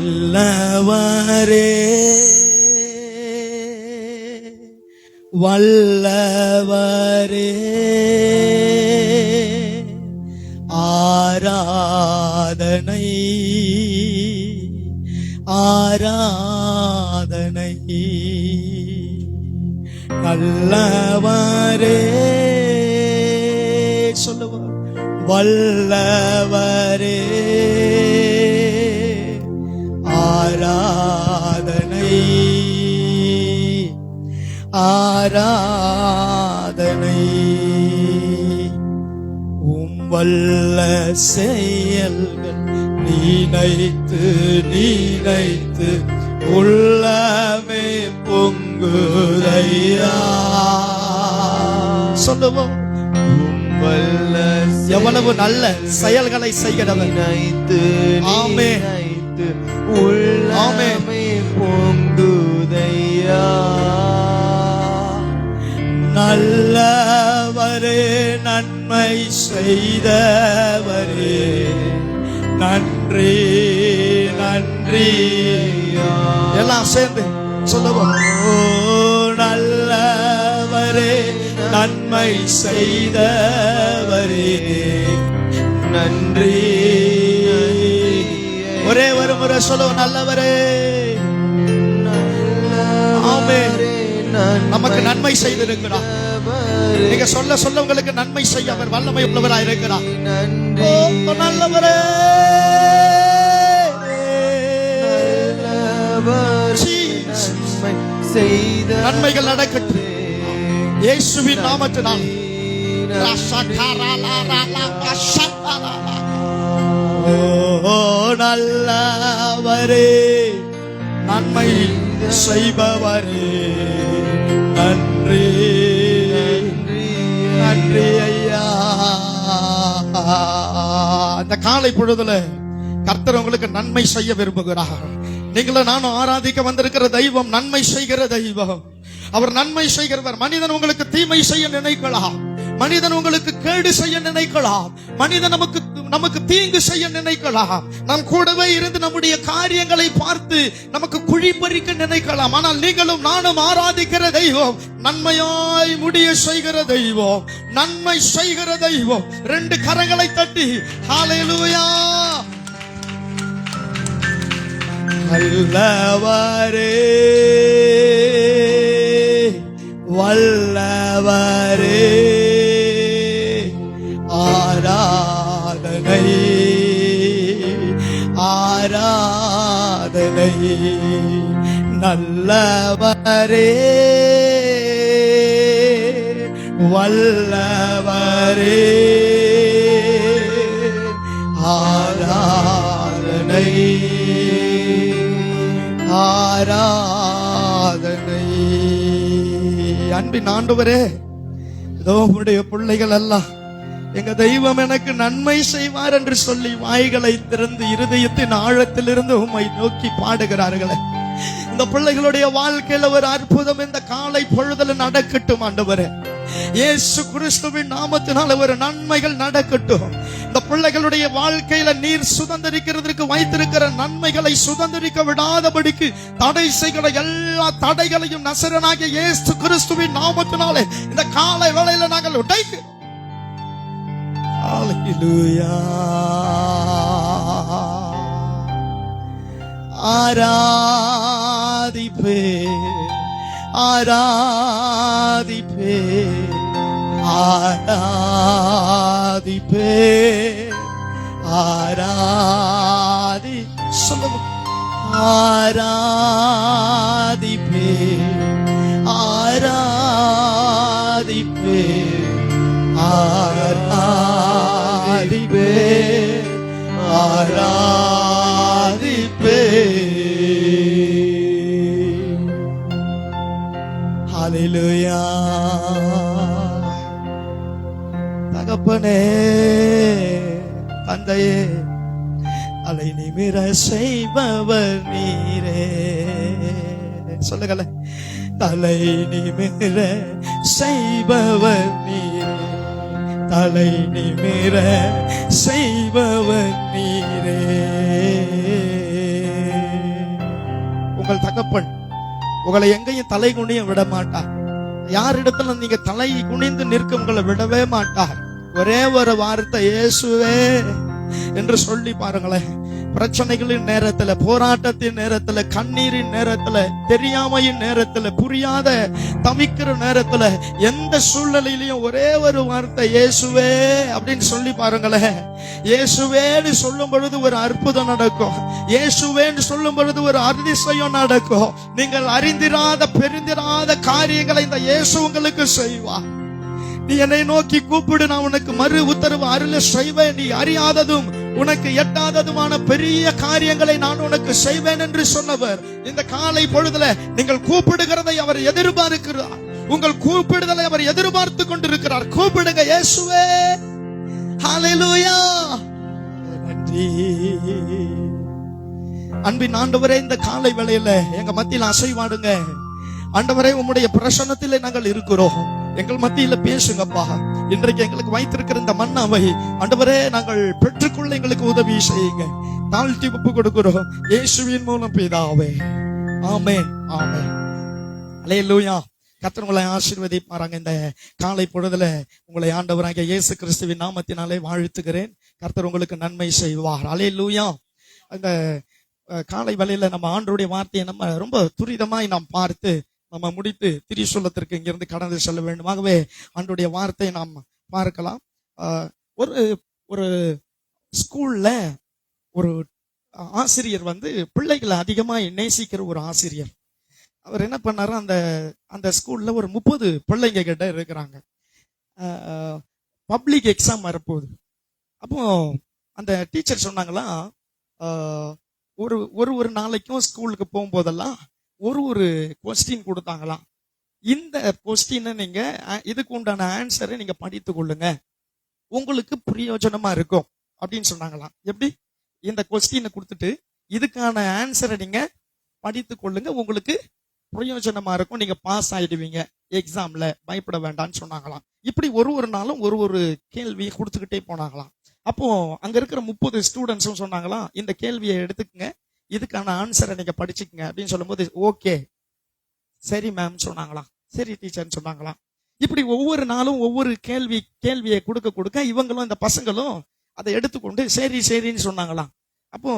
நல்லவரே வல்லவரே ஆராதனை ஆராதனை நல்லவரே சொல்லுவார் வல்லவரே ஆராதனை ஆராதனை வல்ல செயல்கள் நினைத்து நினைத்து உள்ளமே பொங்குதையா சொல்லுவோம். வல்ல எவ்வளவு நல்ல செயல்களை செய்கிறவர் நினைத்து நினைத்து உள்ளமே பொங்குதையா. நல்லவரே நன்மை செய்தவரே நன்றி நன்றி. எல்லாம் சேர்ந்து சொல்லுவோம். நல்லவரே நன்மை செய்தவரே நன்றி. ஒரே ஒரு முறை சொல்லுவோம். நல்லவரே ஆமென். நமக்கு நன்மை செய்திருக்கிறார். நீங்க சொல்ல சொல்ல உங்களுக்கு நன்மை செய்ய அவர் வல்லமை உள்ளவராய் இருக்கிறார். நல்லவரே நன்மைகள் நடக்கட்டும் இயேசுவின் நாமத்தினால். நல்லவரே நன்மை செய்பவரே நன்றி நன்றி ஐயா. அந்த காலை பொழுதுல கர்த்தர் உங்களுக்கு நன்மை செய்ய விரும்புகிறார். நீங்களும் நானும் ஆராதிக்க வந்திருக்கிற தெய்வம் நன்மை செய்கிற தெய்வம். அவர் நன்மை செய்கிறவர். மனிதன் உங்களுக்கு தீமை செய்ய நினைக்கலாம், மனிதன் உங்களுக்கு கேடு செய்ய நினைக்கலாம், மனிதன் நமக்கு தீங்கு செய்ய நினைக்கலாம், நம் கூடவே இருந்து நம்முடைய காரியங்களை பார்த்து நமக்கு குழி பறிக்க நினைக்கலாம். ஆனால் நீங்களும் நானும் ஆராதிக்கிற தெய்வம் நன்மையாய் முடிய செய்கிற தெய்வம், நன்மை செய்கிற தெய்வம். ரெண்டு கரங்களை தட்டி ஹல்லேலூயா. நல்லவரே வல்லவரே ஆராதனை ஆராதனை. நல்லவரே வல்லவரே ஆராதனை ஆராதனை. அன்பின் ஆண்டவரே, இதோ உம்முடைய பிள்ளைகள் எல்லாம் எங்க தெய்வம் எனக்கு நன்மை செய்வார் என்று சொல்லி வாய்களை திறந்து இருதயத்தின் ஆழத்திலிருந்து உம்மை நோக்கி பாடுகிறார்களே, இந்த பிள்ளைகளுடைய வாழ்க்கையில ஒரு அற்புதம் இந்த காலை பொழுதுல நடக்கட்டும் ஆண்டவரே. இயேசு கிறிஸ்துவின் நாமத்தினால ஒரு நன்மைகள் நடக்கட்டும். இந்த பிள்ளைகளுடைய வாழ்க்கையில நீர் சுதந்திரிக்கிறதுக்கு வைத்திருக்கிற நன்மைகளை சுதந்திரிக்க விடாதபடிக்கு தடை செய்கிற எல்லா தடைகளையும் நசரனாகிய இயேசு கிறிஸ்துவின் நாமத்தினாலே இந்த காலை வேளையில நாங்கள் உடைக்கிறோம். ஹல்லேலூயா. ஆராதிப்பே ஆராதிப்பே ஆராதிப்பே ஆராதி சொல்லுவோம். ஆராதிப்பே ஆராதிப்பே ஆராதிப்பே ஆராதிப்பே. ஹல்லேலூயா. தகப்பனே தந்தையே அலை நிமிர செய்பவர் நீரே. சொல்லுங்கள. தலை நிமிர செய்பவர் நீரே, தலை நிமிர செய்பவர் நீரே. உங்கள் தகப்பன் உங்களை எங்கேயும் தலை குனிய விட மாட்டார். யாரிடத்துல நீங்க தலை குனிந்து நிற்க உங்களை விடவே மாட்டார். ஒரே ஒரு வார்த்தை இயேசுவே என்று சொல்லி பாருங்களேன். பிரச்சனைகளின் நேரத்துல, போராட்டத்தின் நேரத்துல, கண்ணீரின் நேரத்துல, தெரியாமையின் நேரத்துல, புரியாத தவிக்கிற நேரத்துல, எந்த சூழ்நிலையிலையும் ஒரே ஒரு வார்த்தை இயேசுவே அப்படின்னு சொல்லி பாருங்களேன். இயேசுவேன்னு சொல்லும் பொழுது ஒரு அற்புதம் நடக்கும். இயேசுவேன்னு சொல்லும் பொழுது ஒரு அதிசயம் நடக்கும். நீங்கள் அறிந்திராத பெருந்திராத காரியங்களை இந்த இயேசு உங்களுக்கு செய்வார். நீ என்னை நோக்கி கூப்பிடு, நான் உனக்கு மறு உத்தரவு அருள செய்வேன். நீ அறியாததும் உனக்கு எட்டாததுமான பெரிய காரியங்களை நான் உனக்கு செய்வேன் என்று சொன்னவர் இந்த காலை பொழுதுல நீங்கள் கூப்பிடுகிறதை அவர் எதிர்பார்க்கிறார். உங்கள் கூப்பிடுதலை அவர் எதிர்பார்த்து கொண்டிருக்கிறார். கூப்பிடுங்க இயேசுவே. ஹல்லேலூயா. நன்றி. அன்பின் ஆண்டவரே, இந்த காலை வேளையில எங்க மத்தியில் அசைவாடுங்க ஆண்டவரே. உம்முடைய பிரசன்னத்திலே நாங்கள் இருக்கிறோம். எங்கள் மத்தியில பேசுங்கப்பா. இன்றைக்கு எங்களுக்கு வைத்திருக்கிற இந்த மன்னாவை ஆண்டவரே நாங்கள் பெற்றுக்கொள்ள எங்களுக்கு உதவி செய்யுங்க. தாழ்த்தி ஒப்பு கொடுக்கிறோம் இயேசுவின் மூலம் பிதாவே. ஆமென், ஆமென். அல்லேலூயா. கர்த்தர் உங்களை ஆசீர்வதிப்பாராங்க. இந்த காலை பொழுதுல உங்களை ஆண்டவராகிய இயேசு கிறிஸ்துவின் நாமத்தினாலே வாழ்த்துகிறேன். கர்த்தர் உங்களுக்கு நன்மை செய்வார். அல்லேலூயா. அந்த காலை வேளையில நம்ம ஆண்டவருடைய வார்த்தையை நம்ம ரொம்ப துரிதமாய் நாம் பார்த்து நம்ம முடித்து திரிசூலத்திற்கு இங்கிருந்து கடந்து செல்ல வேண்டும். ஆகவே ஆண்டவருடைய வார்த்தையை நாம் பார்க்கலாம். ஒரு ஒரு ஸ்கூல்ல ஒரு ஆசிரியர் பிள்ளைகளை அதிகமா நேசிக்கிற ஒரு ஆசிரியர். அவர் என்ன பண்ணாரு, அந்த ஸ்கூல்ல ஒரு 30 பிள்ளைங்க கிட்ட இருக்கிறாங்க. பப்ளிக் எக்ஸாம் வரப்போகுது. அப்போ அந்த டீச்சர் சொன்னாங்களா, ஒரு நாளைக்கும் ஸ்கூலுக்கு போகும்போதெல்லாம் ஒரு கொஸ்டின் கொடுத்தாங்களாம். இந்த கொஸ்டினை நீங்க இதுக்கு உண்டான ஆன்சரை நீங்க படித்து கொள்ளுங்க, உங்களுக்கு பிரயோஜனமா இருக்கும் அப்படின்னு சொன்னாங்களாம். எப்படி? இந்த கொஸ்டினை கொடுத்துட்டு இதுக்கான ஆன்சரை நீங்க படித்து கொள்ளுங்க, உங்களுக்கு பிரயோஜனமா இருக்கும், நீங்க பாஸ் ஆயிடுவீங்க எக்ஸாம்ல, பயப்பட வேண்டாம்னு சொன்னாங்களாம். இப்படி ஒரு நாளும் ஒரு கேள்வியை கொடுத்துக்கிட்டே போனாங்களாம். அப்போ அங்க இருக்கிற 30 ஸ்டூடெண்ட்ஸும் சொன்னாங்களாம், இந்த கேள்வியை எடுத்துக்கங்க, இதுக்கான ஆன்சரை நீங்க படிச்சுக்கங்க அப்படின்னு சொல்லும்போது ஓகே சரி மேம் சொன்னாங்களாம். சரி டீச்சர்னு சொன்னாங்களாம். இப்படி ஒவ்வொரு நாளும் ஒவ்வொரு கேள்வியை கொடுக்க இவங்களும் இந்த பசங்களும் அதை எடுத்துக்கொண்டு சரி சரின்னு சொன்னாங்களாம். அப்போ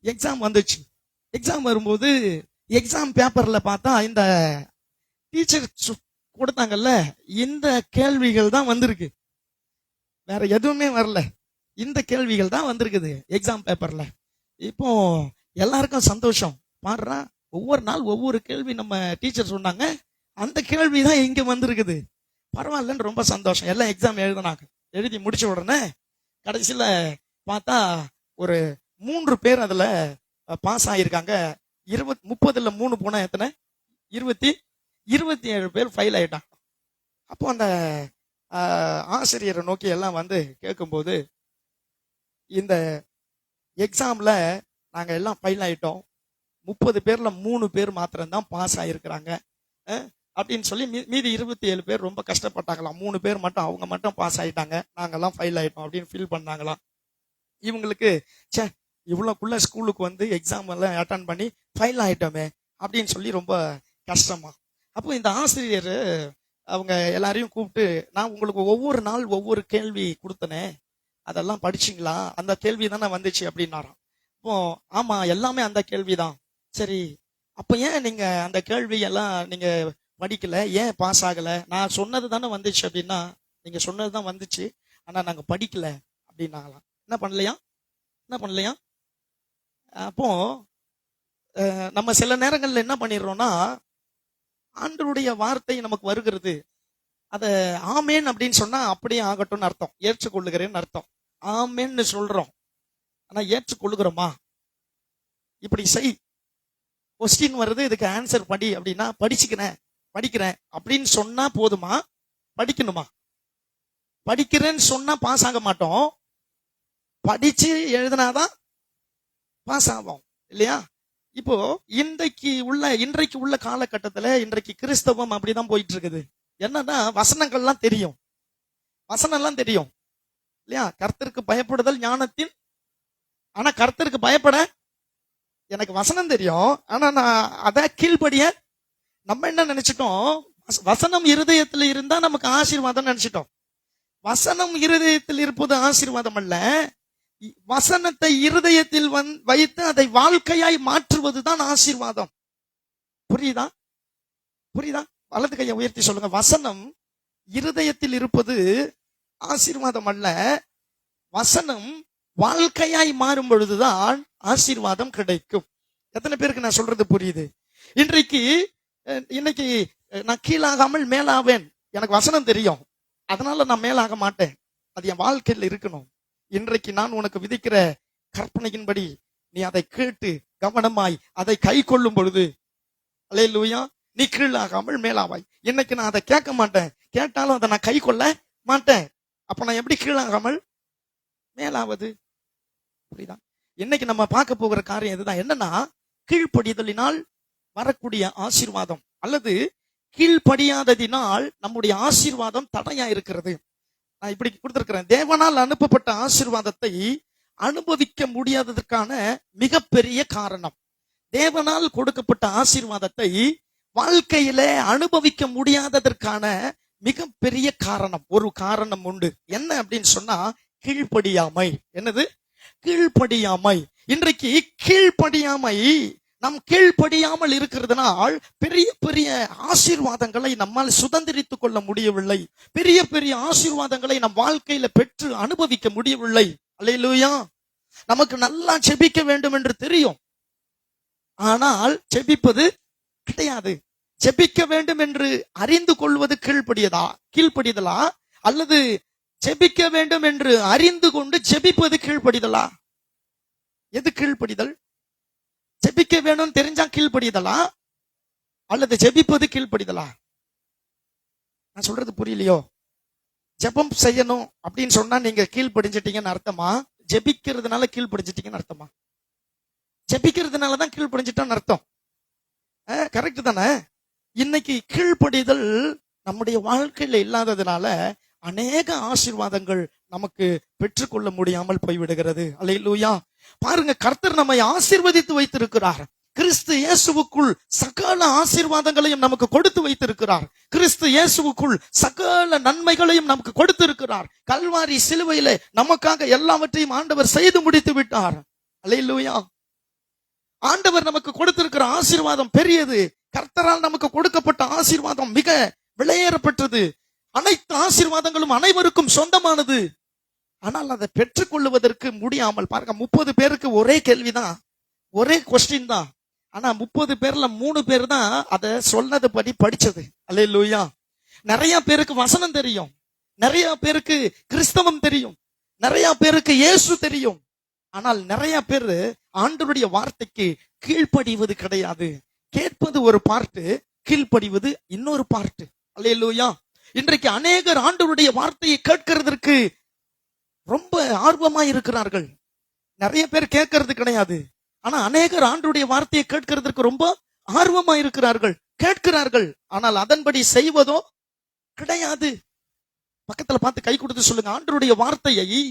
எக்ஸாம் வந்துச்சு. எக்ஸாம் வரும்போது எக்ஸாம் பேப்பர்ல பார்த்தா இந்த டீச்சர் கொடுத்தாங்கல்ல, இந்த கேள்விகள் தான் வந்திருக்கு, வேற எதுவுமே வரல. இந்த கேள்விகள் தான் வந்திருக்குது எக்ஸாம் பேப்பர்ல. இப்போ எல்லாருக்கும் சந்தோஷம். பாடுறா, ஒவ்வொரு நாள் ஒவ்வொரு கேள்வி நம்ம டீச்சர் சொன்னாங்க, அந்த கேள்வி தான் இங்க வந்திருக்குது, பரவாயில்லன்னு ரொம்ப சந்தோஷம். எல்லாம் எக்ஸாம் எழுதினாங்க. எழுதி முடிச்ச உடனே கடைசியில பார்த்தா ஒரு 3 பேர் அதுல பாஸ் ஆகியிருக்காங்க. 30ல் 3 போனா எத்தனை? 27 பேர் ஃபெயில் ஆயிட்டாங்க. அப்போ அந்த ஆசிரியரை நோக்கி எல்லாம் கேட்கும்போது, இந்த எக்ஸாம்ல நாங்க எல்லாம் ஃபெயில் ஆயிட்டோம், 30 பேர்ல 3 பேர் மாத்திரம்தான் பாஸ் ஆயிருக்கிறாங்க அப்படின்னு சொல்லி மீதி 27 பேர் ரொம்ப கஷ்டப்பட்டாங்களாம். 3 பேர் மட்டும், அவங்க மட்டும் பாஸ் ஆயிட்டாங்க, நாங்கெல்லாம் ஃபெயில் ஆயிட்டோம் அப்படின்னு ஃபீல் பண்ணாங்களாம். இவங்களுக்கு சே, இவ்வளவுக்குள்ள ஸ்கூலுக்கு எக்ஸாம் எல்லாம் அட்டன் பண்ணி ஃபெயில் ஆயிட்டோமே அப்படின்னு சொல்லி ரொம்ப கஷ்டமா. அப்போ இந்த ஆசிரியர் அவங்க எல்லாரையும் கூப்பிட்டு, நான் உங்களுக்கு ஒவ்வொரு நாள் ஒவ்வொரு கேள்வி கொடுத்தனே, அதெல்லாம் படிச்சிங்களா? அந்த கேள்வி தானே வந்துச்சு அப்படின்னாராம். இப்போ ஆமா, எல்லாமே அந்த கேள்விதான். சரி, அப்ப ஏன் நீங்க அந்த கேள்வி எல்லாம் நீங்க படிக்கல, ஏன் பாஸ் ஆகல? நான் சொன்னது தானே வந்துச்சு அப்படின்னா, நீங்க சொன்னதுதான் வந்துச்சு, ஆனா நாங்க படிக்கல அப்படின்னாங்களாம். என்ன பண்ணலையா? அப்போ நம்ம சில நேரங்கள்ல என்ன பண்ணிடுறோம்னா, ஆண்டவருடைய வார்த்தை நமக்கு வருகிறது, அத ஆமேன் அப்படின்னு சொன்னா அப்படியே ஆகட்டும்னு அர்த்தம், ஏற்றுக்கொள்ளுகிறேன்னு அர்த்தம். ஆமேன்னு சொல்றோம், ஆனா ஏற்றுக்கொள்ளுகிறோமா? இப்படி செய், கொஸ்டின் வருது, இதுக்கு ஆன்சர் படி அப்படின்னா படிக்கிறேன் அப்படின்னு சொன்னா போதுமா? படிக்கணுமா? படிக்கிறேன்னு சொன்னா பாஸ் ஆக மாட்டோம், படிச்சு எழுதினாதான் பாஸ் ஆகும் இல்லையா? இப்போ இன்றைக்கு உள்ள காலகட்டத்துல இன்றைக்கு கிறிஸ்தவம் அப்படிதான் போயிட்டு இருக்குது. என்னன்னா வசனங்கள்லாம் தெரியும், வசனம்லாம் தெரியும் இல்லையா? கர்த்தருக்கு பயப்படுதல் ஞானத்தின், ஆனா கர்த்தருக்கு பயப்பட எனக்கு வசனம் தெரியும், ஆனா நான் அத கீழ்ப்படிய நம்ம என்ன நினைச்சிட்டோம், வசனம் இருதயத்துல இருந்தா நமக்கு ஆசீர்வாதம் நினைச்சிட்டோம். வசனம் இருதயத்தில் இருப்பது ஆசீர்வாதம் அல்ல, வசனத்தை இருதயத்தில் வைத்து அதை வாழ்க்கையாய் மாற்றுவதுதான் ஆசீர்வாதம். புரியுதா? புரியுதா? வலது கையை உயர்த்தி சொல்லுங்க. வசனம் இருதயத்தில் இருப்பது ஆசீர்வாதம் அல்ல, வசனம் வாழ்க்கையாய் மாறும் பொழுதுதான் ஆசீர்வாதம் கிடைக்கும். எத்தனை பேருக்கு நான் சொல்றது புரியுது? இன்னைக்கு நான் கீழாகாமல் மேலாவேன். எனக்கு வசனம் தெரியும், அதனால நான் மேலாக மாட்டேன். அது என் வாழ்க்கையில் இருக்கணும். இன்றைக்கு நான் உனக்கு விதிக்கிற கற்பனையின்படி நீ அதை கேட்டு கவனமாய் அதை கை கொள்ளும் பொழுது, அல்லேலூயா, நீ கீழாகாமல் மேலாவாய். இன்னைக்கு நான் அதை கேட்க மாட்டேன், கேட்டாலும் அதை நான் கை கொள்ள மாட்டேன். அப்ப நான் எப்படி கீழாகாமல் மேலாவது? புரியுதா? இன்னைக்கு நம்ம பார்க்க போகிற காரியம் இதுதான். என்னன்னா, கீழ்ப்படிதலினால் வரக்கூடிய ஆசீர்வாதம் அல்லது கீழ்ப்படியாததினால் நம்முடைய ஆசீர்வாதம் தடையா இருக்கிறது. நான் இப்படி கொடுத்திருக்கிறேன். தேவனால் அனுப்பப்பட்ட ஆசீர்வாதத்தை அனுபவிக்க முடியாததற்கான மிகப்பெரிய காரணம், தேவனால் கொடுக்கப்பட்ட ஆசீர்வாதத்தை வாழ்க்கையில அனுபவிக்க முடியாததற்கான மிகப்பெரிய காரணம், ஒரு காரணம் உண்டு. என்ன அப்படின்னு சொன்னா, கீழ்ப்படியாமை. என்னது? கீழ்ப்படியாமை. இன்றைக்கு கீழ்ப்படியாமை, நம் கீழ்ப்படியாமல் இருக்கிறதுனால் பெரிய பெரிய ஆசீர்வாதங்களை நம்மால் சுதந்திரித்துக் கொள்ள முடியவில்லை. பெரிய பெரிய ஆசீர்வாதங்களை நம் வாழ்க்கையில பெற்று அனுபவிக்க முடியவில்லை. அல்லேலூயா. நமக்கு நல்லா ஜெபிக்க வேண்டும் என்று தெரியும், ஆனால் ஜெபிப்பது கிடையாது. ஜெபிக்க வேண்டும் என்று அறிந்து கொள்வது கீழ்ப்படிதலா அல்லது ஜெபிக்க வேண்டும் என்று அறிந்து கொண்டு ஜெபிப்பது கீழ்ப்படிதலா? எது கீழ்ப்படிதல்? ஜெபிக்க வேணும் தெரிஞ்சா கீழ்ப்படிதலா அல்லது ஜெபிப்பது கீழ்ப்படிதலா? நான் சொல்றது புரியலையோ? ஜெபம் செய்யணும் அப்படின்னு சொன்னா நீங்க கீழ்ப்படிஞ்சிட்டீங்கன்னு அர்த்தமா? ஜெபிக்கிறதுனால கீழ்ப்படிஞ்சிட்டீங்கன்னு அர்த்தமா? ஜெபிக்கிறதுனாலதான் கீழ்ப்படிஞ்சிட்டோம்னு அர்த்தம். கரெக்ட் தானே? இன்னைக்கு கீழ்ப்படிதல் நம்முடைய வாழ்க்கையில இல்லாததுனால அநேக ஆசீர்வாதங்கள் நமக்கு பெற்றுக்கொள்ள முடியாமல் போய்விடுகிறது. அல்லேலூயா. பாருங்க, கர்த்தர் நம்மை ஆசீர்வதித்து வைத்திருக்கிறார். கிறிஸ்து இயேசுவுக்குள் சகல ஆசீர்வாதங்களையும் நமக்கு கொடுத்து வைத்திருக்கிறார். கிறிஸ்து இயேசுவுக்குள் சகல நன்மைகளையும் நமக்கு கொடுத்திருக்கிறார். கல்வாரி சிலுவையிலே நமக்காக எல்லாவற்றையும் ஆண்டவர் செய்து முடித்து விட்டார். அல்லேலூயா. ஆண்டவர் நமக்கு கொடுத்திருக்கிற ஆசீர்வாதம் பெரியது. கர்த்தரால் நமக்கு கொடுக்கப்பட்ட ஆசீர்வாதம் மிக விலையேறப்பட்டது. அனைத்து ஆசீர்வாதங்களும் அனைவருக்கும் சொந்தமானது. ஆனால் அதை பெற்றுக் கொள்ளுவதற்கு முடியாமல், பாருங்க, 30 பேருக்கு ஒரே கேள்விதான், ஒரே கொஸ்டின் தான். ஆனா 30 பேர்ல 3 பேர் தான் அதை சொன்னது படி படிச்சது. அல்லேலூயா. நிறைய பேருக்கு வசனம் தெரியும், நிறைய பேருக்கு கிறிஸ்தவம் தெரியும், நிறைய பேருக்கு இயேசு தெரியும். ஆனால் நிறைய பேர் ஆண்டவருடைய வார்த்தைக்கு கீழ்ப்படிவது கிடையாது. கேட்பது ஒரு பார்ட்டு, கீழ்ப்படிவது இன்னொரு பார்ட்டு. அல்லேலூயா. இன்றைக்கு அநேகர் ஆண்டவருடைய வார்த்தையை கேட்கிறதற்கு ரொம்ப ஆர்வமா இருக்கிறார்கள். நிறைய பேர் கேட்கறது கிடையாது, ஆனா அநேகர் ஆண்டவருடைய வார்த்தையை கேட்கிறதற்கு ரொம்ப ஆர்வமா இருக்கிறார்கள், கேட்கிறார்கள். ஆனால் அதன்படி செய்வதோ கிடையாது. பக்கத்துல பார்த்து கை கொடுத்து சொல்லுங்க, ஆண்டவருடைய வார்த்தையை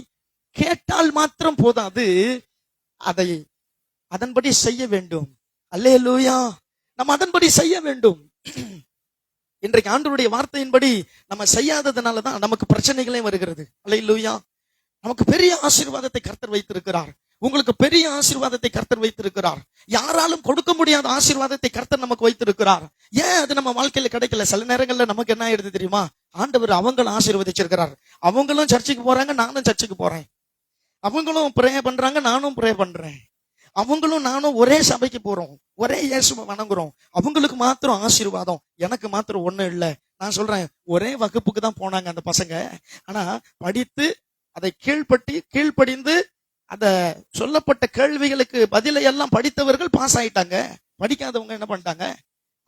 கேட்டால் மாத்திரம் போதாது, அதை அதன்படி செய்ய வேண்டும். அல்லேலூயா. நம்ம அதன்படி செய்ய வேண்டும். இன்றைக்கு ஆண்டவருடைய வார்த்தையின்படி நம்ம செய்யாததுனாலதான் நமக்கு பிரச்சனைகளே வருகிறது. அல்லேலூயா. நமக்கு பெரிய ஆசீர்வாதத்தை கர்த்தர் வைத்திருக்கிறார். உங்களுக்கு பெரிய ஆசீர்வாதத்தை கர்த்தர் வைத்திருக்கிறார். யாராலும் கொடுக்க முடியாத ஆசீர்வாதத்தை கர்த்தர் நமக்கு வைத்திருக்கிறார். ஏன் அது நம்ம வாழ்க்கையில கிடைக்கல? சில நேரங்கள்ல நமக்கு என்ன ஆயிடுது தெரியுமா? ஆண்டவர் அவங்களும் ஆசீர்வதிச்சிருக்கிறார். அவங்களும் சர்ச்சுக்கு போறாங்க, நானும் சர்ச்சுக்கு போறேன். அவங்களும் ப்ரே பண்றாங்க, நானும் ப்ரே பண்றேன். அவங்களும் நானும் ஒரே சபைக்கு போறோம், ஒரே இயேசுவை வணங்குறோம். அவங்களுக்கு மாத்திரம் ஆசீர்வாதம், எனக்கு மாத்திரம் ஒண்ணும் இல்லை. நான் சொல்றேன், ஒரே வகுப்புக்கு தான் போனாங்க அந்த பசங்க. ஆனா படித்து அதை கீழ்ப்படிந்து அத சொல்லப்பட்ட கேள்விகளுக்கு பதிலை எல்லாம் படித்தவர்கள் பாஸ் ஆயிட்டாங்க. படிக்காதவங்க என்ன பண்ணிட்டாங்க?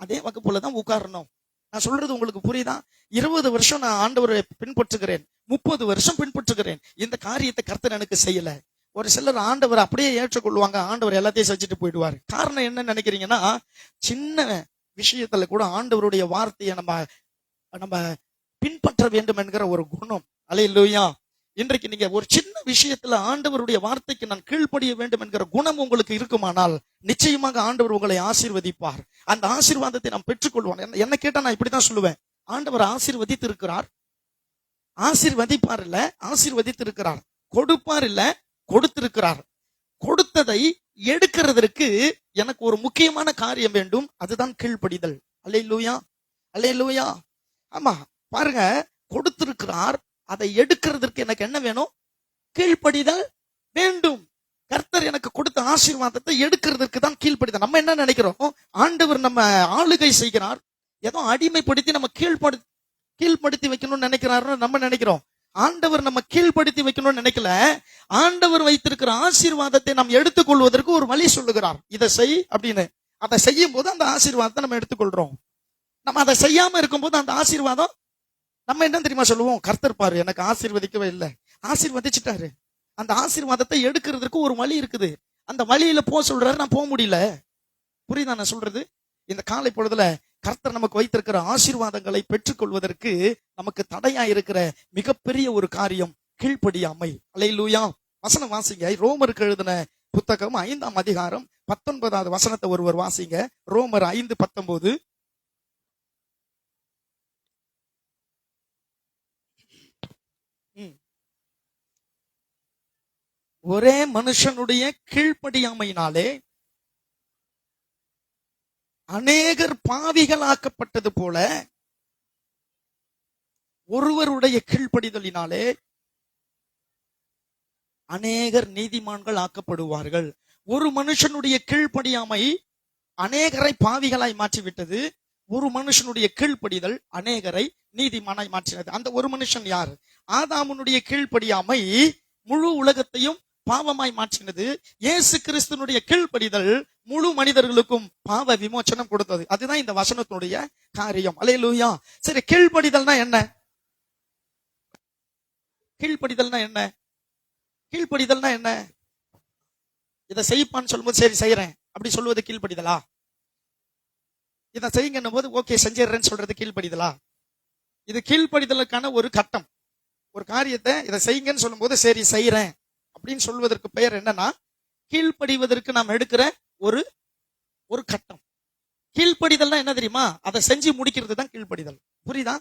அதே வகுப்புல தான் உட்காரணும். நான் சொல்றது உங்களுக்கு புரியுதா? 20 வருஷம் நான் ஆண்டவரை பின்பற்றுகிறேன், 30 வருஷம் பின்பற்றுகிறேன். இந்த காரியத்தை கர்த்தர் எனக்கு செய்யல. ஒரு சிலர் ஆண்டவர் அப்படியே ஏற்றுக்கொள்வாங்க, ஆண்டவர் எல்லாத்தையும் செஞ்சுட்டு போயிடுவார். காரணம் என்ன நினைக்கிறீங்கன்னா, சின்ன விஷயத்துல கூட ஆண்டவருடைய வார்த்தையை நம்ம பின்பற்ற வேண்டும் என்கிற ஒரு குணம். அல்லேலூயா. இன்றைக்கு நீங்க ஒரு சின்ன விஷயத்துல ஆண்டவருடைய வார்த்தைக்கு நான் கீழ்ப்படிய வேண்டும் என்கிற குணம் உங்களுக்கு இருக்குமானால் நிச்சயமாக ஆண்டவர் உங்களை ஆசீர்வதிப்பார். அந்த ஆசீர்வாதத்தை நாம் பெற்றுக்கொள்வோம். என்ன கேட்டா நான் இப்படிதான் சொல்லுவேன், ஆண்டவர் ஆசீர்வதித்து இருக்கிறார், ஆசீர்வதிப்பார் இல்ல, ஆசீர்வதித்து இருக்கிறார். கொடுப்பார் இல்ல, கொடுத்திருக்கிறார். கொடுத்ததை எடுக்கிறதற்கு எனக்கு ஒரு முக்கியமான காரியம் வேண்டும், அதுதான் கீழ்ப்படிதல். அல்லேலூயா, அல்லேலூயா. ஆமா, பாருங்க, கொடுத்திருக்கிறார், அதை எடுக்கிறதற்கு எனக்கு என்ன வேணும்? கீழ்ப்படிதல் வேண்டும். கர்த்தர் எனக்கு கொடுத்த ஆசீர்வாதத்தை எடுக்கிறதுக்கு தான் கீழ்ப்படிதல். நம்ம என்ன நினைக்கிறோம், ஆண்டவர் நம்ம ஆளுகை செய்கிறார், ஏதோ அடிமைப்படுத்தி நம்ம கீழ்ப்படுத்தி வைக்கணும்னு நினைக்கிறாருன்னு நம்ம நினைக்கிறோம். ஆண்டவர் நம்ம கீழ்ப்படுத்தி வைக்கணும்னு நினைக்கல. ஆண்டவர் வைத்திருக்கிற ஆசீர்வாதத்தை நாம் எடுத்துக்கொள்வதற்கு ஒரு வழி சொல்லுகிறார். இதை செய் அப்படின்னு. அதை செய்யும் போது அந்த ஆசீர்வாதத்தை நம்ம எடுத்துக்கொள்றோம். நம்ம அதை செய்யாம இருக்கும்போது அந்த ஆசீர்வாதம் நம்ம என்ன தெரியுமா சொல்லுவோம், கர்த்தர் பாரு எனக்கு ஆசீர்வதிக்கவே இல்லை, ஆசீர்வதிச்சுட்டாரு. அந்த ஆசீர்வாதத்தை எடுக்கிறதுக்கு ஒரு வழி இருக்குது. அந்த வழியில போக சொல்றாரு, நான் போக முடியல. புரியுதா நான் சொல்றது? இந்த காலை பொழுதுல கர்த்தர் நமக்கு வைத்திருக்கிற ஆசீர்வாதங்களை பெற்றுக்கொள்வதற்கு நமக்கு தடையா இருக்கிற மிகப்பெரிய ஒரு காரியம் கீழ்ப்படியாமை. அல்லேலூயா. வசனம் வாசிங்க. ரோமருக்கு எழுதின புத்தகம் 5ஆம் அதிகாரம் 19வது வசனத்தை ஒருவர் வாசிங்க. ரோமர் 5:19. ஒரே மனுஷனுடைய கீழ்ப்படியாமையினாலே அநேகர் பாவிகளாக்கப்பட்டது போல ஒருவருடைய கீழ்ப்படிதலினாலே அநேகர் நீதிமான்கள் ஆக்கப்படுவார்கள். ஒரு மனுஷனுடைய கீழ்ப்படியாமை அநேகரை பாவிகளாய் மாற்றிவிட்டது. ஒரு மனுஷனுடைய கீழ்ப்படிதல் அநேகரை நீதிமானாய் மாற்றினது. அந்த ஒரு மனுஷன் யார்? ஆதாமுனுடைய கீழ்ப்படியாமை முழு உலகத்தையும் பாவமாய் மாற்றினது. இயேசு கிறிஸ்துனுடைய கீழ்ப்படிதல் முழு மனிதர்களுக்கும் பாவ விமோச்சனம் கொடுத்தது. அதுதான் இந்த வசனத்தினுடைய காரியம். அல்லேலூயா. சரி, கீழ்ப்படிதல்னா என்ன? கீழ்ப்படிதல்னா என்ன? கீழ்ப்படிதல்னா என்ன? இதை செய்ப்பான்னு சொல்லும்போது சரி செய்யறேன் அப்படி சொல்லுவது கீழ்ப்படிதலா? இதை செய்யுங்கன்னும் போது ஓகே செஞ்சிடறேன்னு சொல்றது கீழ்ப்படிதலா? இது கீழ்ப்படிதலுக்கான ஒரு கட்டம். ஒரு காரியத்தை இதை செய்யுங்கன்னு சொல்லும் போது சரி செய்யறேன் அப்படின்னு சொல்வதற்கு பெயர் என்னன்னா, கீழ்ப்படிவதற்கு நாம் எடுக்கிற ஒரு ஒரு கட்டம். கீழ்ப்படிதல்னா என்ன தெரியுமா? அதை செஞ்சு முடிக்கிறது தான் கீழ்ப்படிதல். புரியுதா?